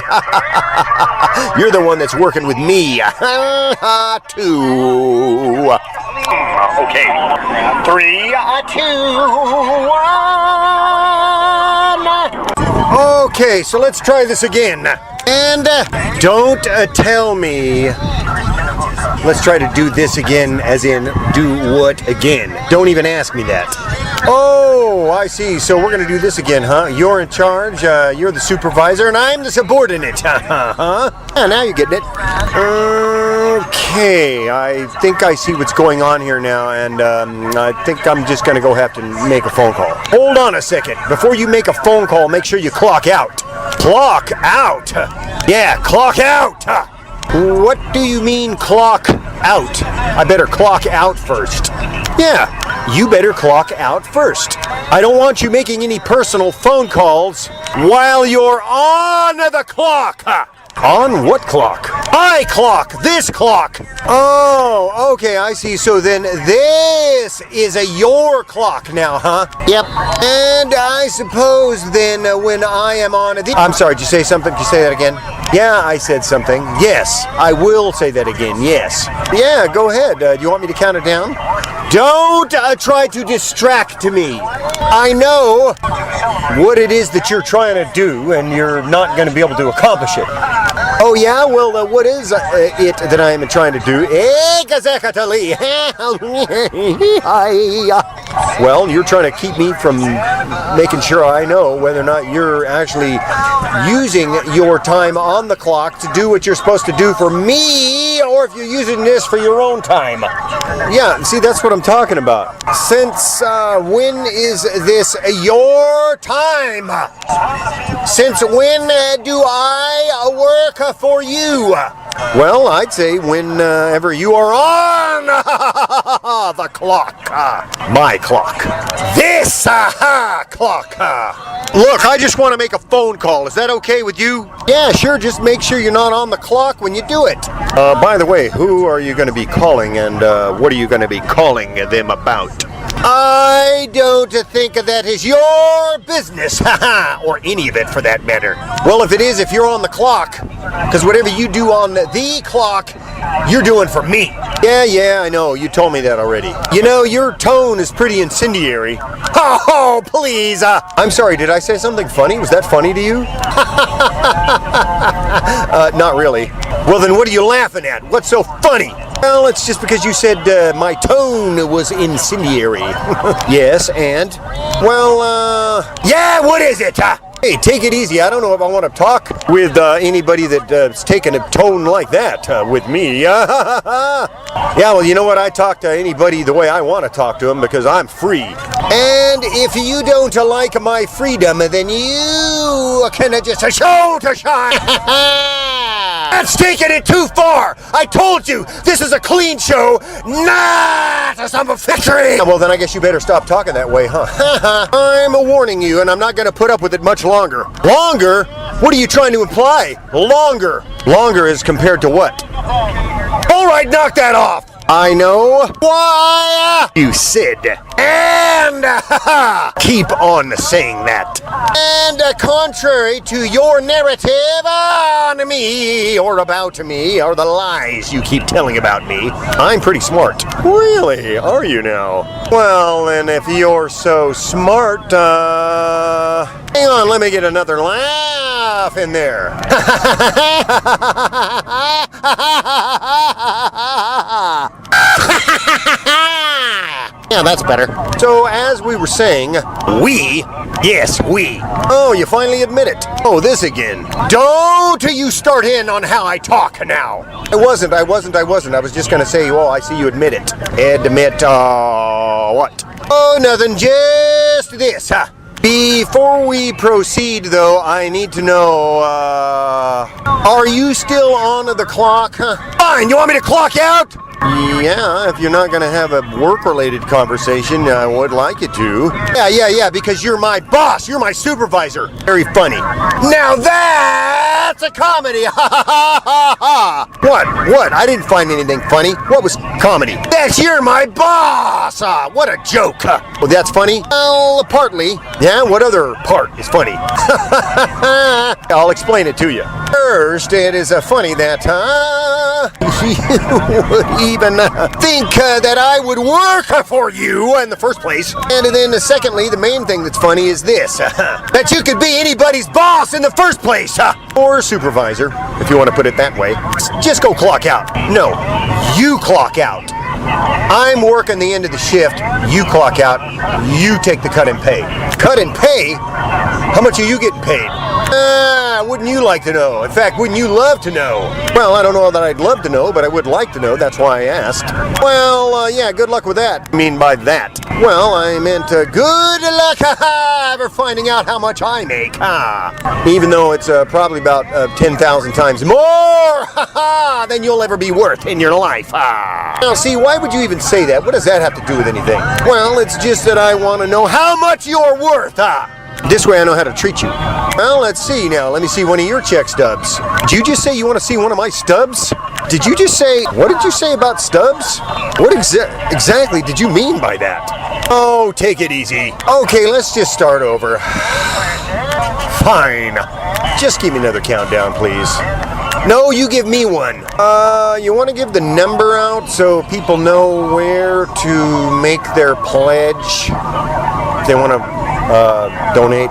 you're the one that's working with me. Two. Okay. 3, 2, 1. Okay, so let's try this again. And don't tell me. Let's try to do this again, as in do what again? Don't even ask me that. Oh, I see. So we're going to do this again, huh? You're in charge, you're the supervisor, and I'm the subordinate. Huh? Yeah, now you're getting it. Okay, I think I see what's going on here now, and I think I'm just going to go have to make a phone call. Hold on a second. Before you make a phone call, make sure you clock out. Clock out? Yeah, clock out. What do you mean clock out? I better clock out first. Yeah, you better clock out first. I don't want you making any personal phone calls while you're on the clock. On what clock? My clock! This clock! Oh, okay, I see. So then this is your clock now, huh? Yep. And I suppose then when I am on the... I'm sorry, did you say something? Did you say that again? Yeah, I said something. Yes, I will say that again, yes. Yeah, go ahead. Do you want me to count it down? Don't try to distract me. I know what it is that you're trying to do, and you're not going to be able to accomplish it. Oh yeah? Well, what is it that I am trying to do? Exactly. Well, you're trying to keep me from making sure I know whether or not you're actually using your time on the clock to do what you're supposed to do for me, or if you're using this for your own time. Yeah, see, that's what I'm talking about. Since when is this your time? Since when do I work for you? Well, I'd say whenever you are on the clock. My clock. This clock. Look, I just want to make a phone call. Is that okay with you? Yeah, sure. Just make sure you're not on the clock when you do it. By the way, who are you going to be calling, and what are you going to be calling them about? I don't think that is your business, or any of it for that matter. Well, if it is, if you're on the clock, because whatever you do on the clock, you're doing for me. Yeah, I know. You told me that already. You know, your tone is pretty incendiary. Oh, please. I'm sorry, did I say something funny? Was that funny to you? Not really. Well, then what are you laughing at? What's so funny? Well, it's just because you said my tone was incendiary. Yes, and? Well, yeah, what is it? Hey, take it easy. I don't know if I want to talk with anybody that's taking a tone like that with me. Yeah, well, you know what? I talk to anybody the way I want to talk to them because I'm free. And if you don't like my freedom, then you can just show to shine. That's taking it too far. I told you, this is a clean show, not some victory. Well, then I guess you better stop talking that way, huh? I'm warning you, and I'm not going to put up with it much longer. Longer? What are you trying to imply? Longer. Longer as compared to what? All right, knock that off. I know why you said. And keep on saying that. And contrary to your narrative on me or about me or the lies you keep telling about me, I'm pretty smart. Really? Are you now? Well, and if you're so smart, hang on, let me get another laugh in there. Yeah, that's better. So, as we were saying, yes, we. Oh, you finally admit it. Oh, this again. Don't you start in on how I talk now. I wasn't. I was just gonna say, oh, I see you admit it. Admit, what? Oh, nothing, just this, Before we proceed, though, I need to know, are you still on the clock? Fine, you want me to clock out? Yeah, if you're not going to have a work-related conversation, I would like you to. Yeah, because you're my boss. You're my supervisor. Very funny. Now that's a comedy. What? I didn't find anything funny. What was comedy? That you're my boss. What a joke. Well, that's funny? Well, partly. Yeah, what other part is funny? I'll explain it to you. First, it is funny that, you would even think that I would work for you in the first place. And then secondly, the main thing that's funny is this, that you could be anybody's boss in the first place. Or supervisor, if you want to put it that way. Just go clock out. No, you clock out. I'm working the end of the shift, you clock out, you take the cut and pay. Cut and pay? How much are you getting paid? Wouldn't you like to know? In fact, wouldn't you love to know? Well, I don't know that I'd love to know, but I would like to know. That's why I asked. Well, yeah, good luck with that. I mean by that. Well, I meant good luck for finding out how much I make. Even though it's probably about 10,000 times more than you'll ever be worth in your life. Now, see, why would you even say that? What does that have to do with anything? Well, it's just that I want to know how much you're worth. This way I know how to treat you. Well, let's see now. Let me see one of your check stubs. Did you just say you want to see one of my stubs? Did you just say, what did you say about stubs? What exactly did you mean by that? Oh, take it easy. Okay, let's just start over. Fine. Just give me another countdown, please. No, you give me one. You want to give the number out so people know where to make their pledge? If they want to donate.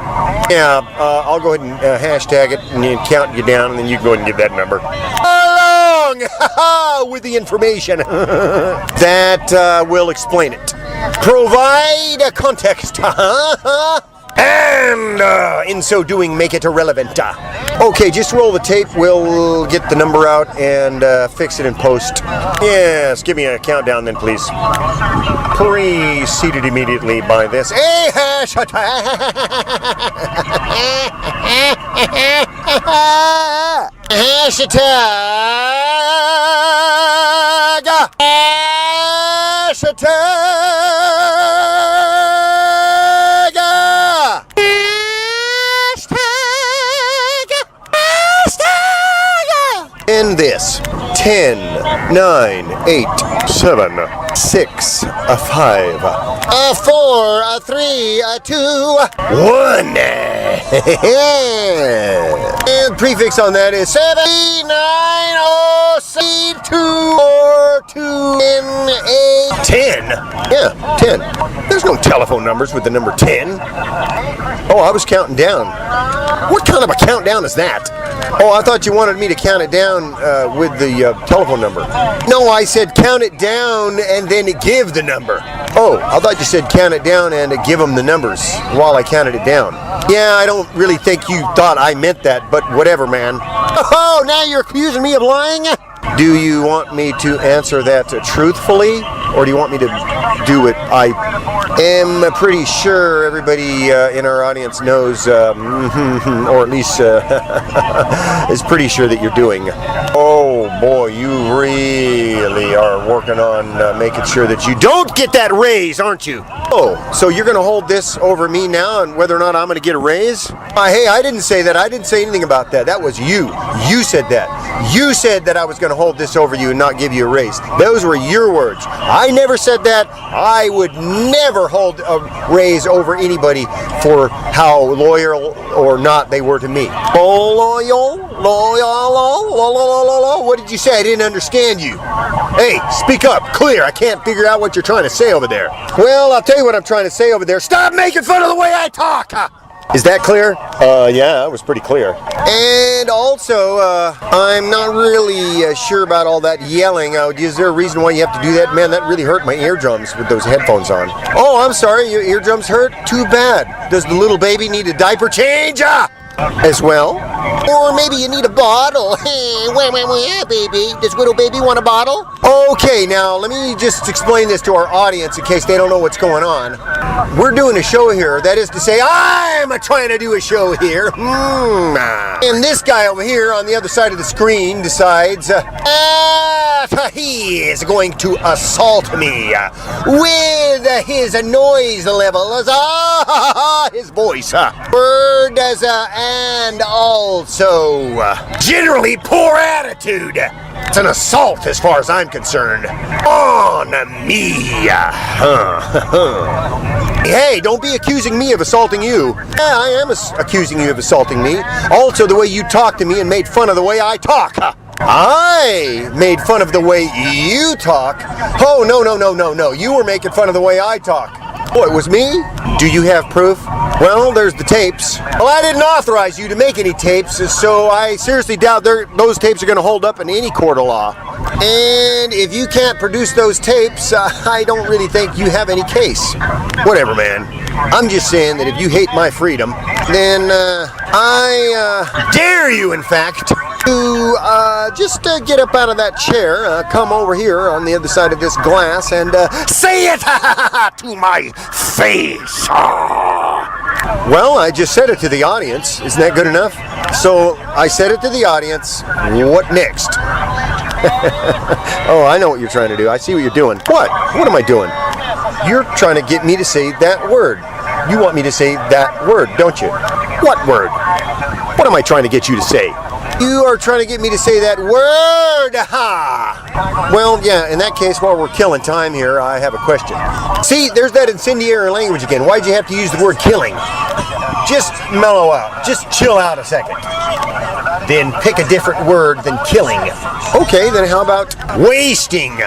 Yeah, I'll go ahead and hashtag it and count you down, and then you go ahead and give that number. Along with the information that will explain it. Provide a context. And in so doing, make it irrelevant. Okay, just roll the tape. We'll get the number out and fix it in post. Yes, give me a countdown then, please. Preceded immediately by this. Hashtag. In this 10, 9, 8, 7, 6, 5, 4, 3, 2, 1. And prefix on that is 790C242N8. 10? Yeah, 10. There's no telephone numbers with the number 10. Oh, I was counting down. What kind of a countdown is that? Oh, I thought you wanted me to count it down with the telephone number. No, I said count it down and then give the number. Oh, I thought you said count it down and give them the numbers while I counted it down. Yeah, I don't really think you thought I meant that, but whatever, man. Oh, now you're accusing me of lying? Do you want me to answer that truthfully, or do you want me to do it? I am pretty sure everybody in our audience knows, or at least is pretty sure that you're doing. Oh boy, you really are working on making sure that you don't get that raise, aren't you? Oh, so you're going to hold this over me now and whether or not I'm going to get a raise? Hey, I didn't say that. I didn't say anything about that. That was you. You said that. You said that I was going to hold this over you and not give you a raise. Those were your words. I never said that. I would never hold a raise over anybody for how loyal or not they were to me. Oh, loyal? What did you say? I didn't understand you. Hey, speak up, clear. I can't figure out what you're trying to say over there. Well, I'll tell you what I'm trying to say over there. Stop making fun of the way I talk! Is that clear? Yeah, that was pretty clear. And also, I'm not really sure about all that yelling. Is there a reason why you have to do that? Man, that really hurt my eardrums with those headphones on. Oh, I'm sorry, your eardrums hurt? Too bad. Does the little baby need a diaper change? As well? Or maybe you need a bottle. Hey, baby. Does little baby want a bottle? Okay, now let me just explain this to our audience in case they don't know what's going on. We're doing a show here. That is to say, I'm trying to do a show here. And this guy over here on the other side of the screen decides he is going to assault me with his noise levels, his voice, words, and also generally poor attitude. It's an assault as far as I'm concerned on me. Hey, don't be accusing me of assaulting you. Yeah, I am accusing you of assaulting me. Also, the way you talk to me and made fun of the way I talk. I made fun of the way you talk. Oh, no. You were making fun of the way I talk. Oh, it was me? Do you have proof? Well, there's the tapes. Well, I didn't authorize you to make any tapes, so I seriously doubt those tapes are going to hold up in any court of law. And if you can't produce those tapes, I don't really think you have any case. Whatever, man. I'm just saying that if you hate my freedom, then I dare you, in fact, to just get up out of that chair, come over here on the other side of this glass and say it to my face. Well, I just said it to the audience. Isn't that good enough? So I said it to the audience. What next? Oh, I know what you're trying to do. I see what you're doing. What? What am I doing? You're trying to get me to say that word. You want me to say that word, don't you? What word? What am I trying to get you to say? You are trying to get me to say that word, ha! Well, yeah, in that case, while we're killing time here, I have a question. See, there's that incendiary language again. Why'd you have to use the word killing? Just mellow out. Just chill out a second. Then pick a different word than killing. Okay, then how about wasting?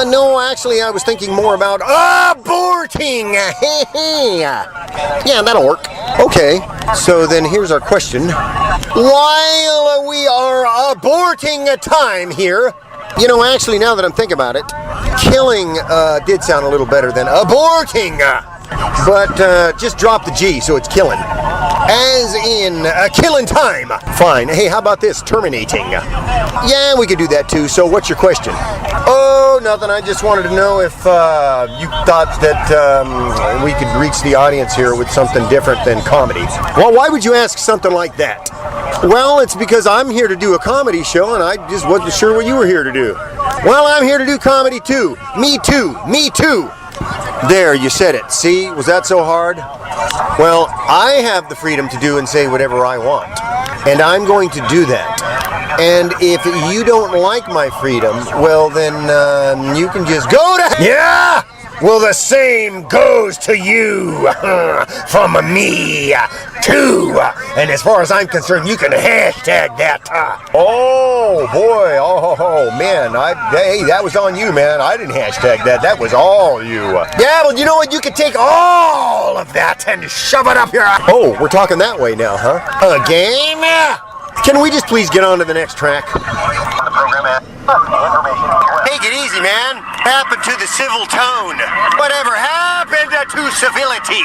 No, actually, I was thinking more about aborting. Yeah, that'll work. Okay, so then here's our question. While we are aborting time here, you know, actually, now that I'm thinking about it, killing did sound a little better than aborting. But just drop the G, so it's killing. As in, killing time. Fine. Hey, how about this? Terminating. Yeah, we could do that too. So what's your question? Oh, nothing. I just wanted to know if you thought that we could reach the audience here with something different than comedy. Well, why would you ask something like that? Well, it's because I'm here to do a comedy show, and I just wasn't sure what you were here to do. Well, I'm here to do comedy too. Me too. Me too. There, you said it. See, was that so hard? Well, I have the freedom to do and say whatever I want, and I'm going to do that. And if you don't like my freedom, well then you can just go to... Yeah! Well, the same goes to you from me too. And as far as I'm concerned, you can hashtag that. Oh boy! Oh man! Hey, that was on you, man. I didn't hashtag that. That was all you. Yeah, well, you know what? You could take all of that and shove it up your. Oh, we're talking that way now, huh? Again? Can we just please get on to the next track? Take it easy, man. Happened to the civil tone. Whatever happened to civility?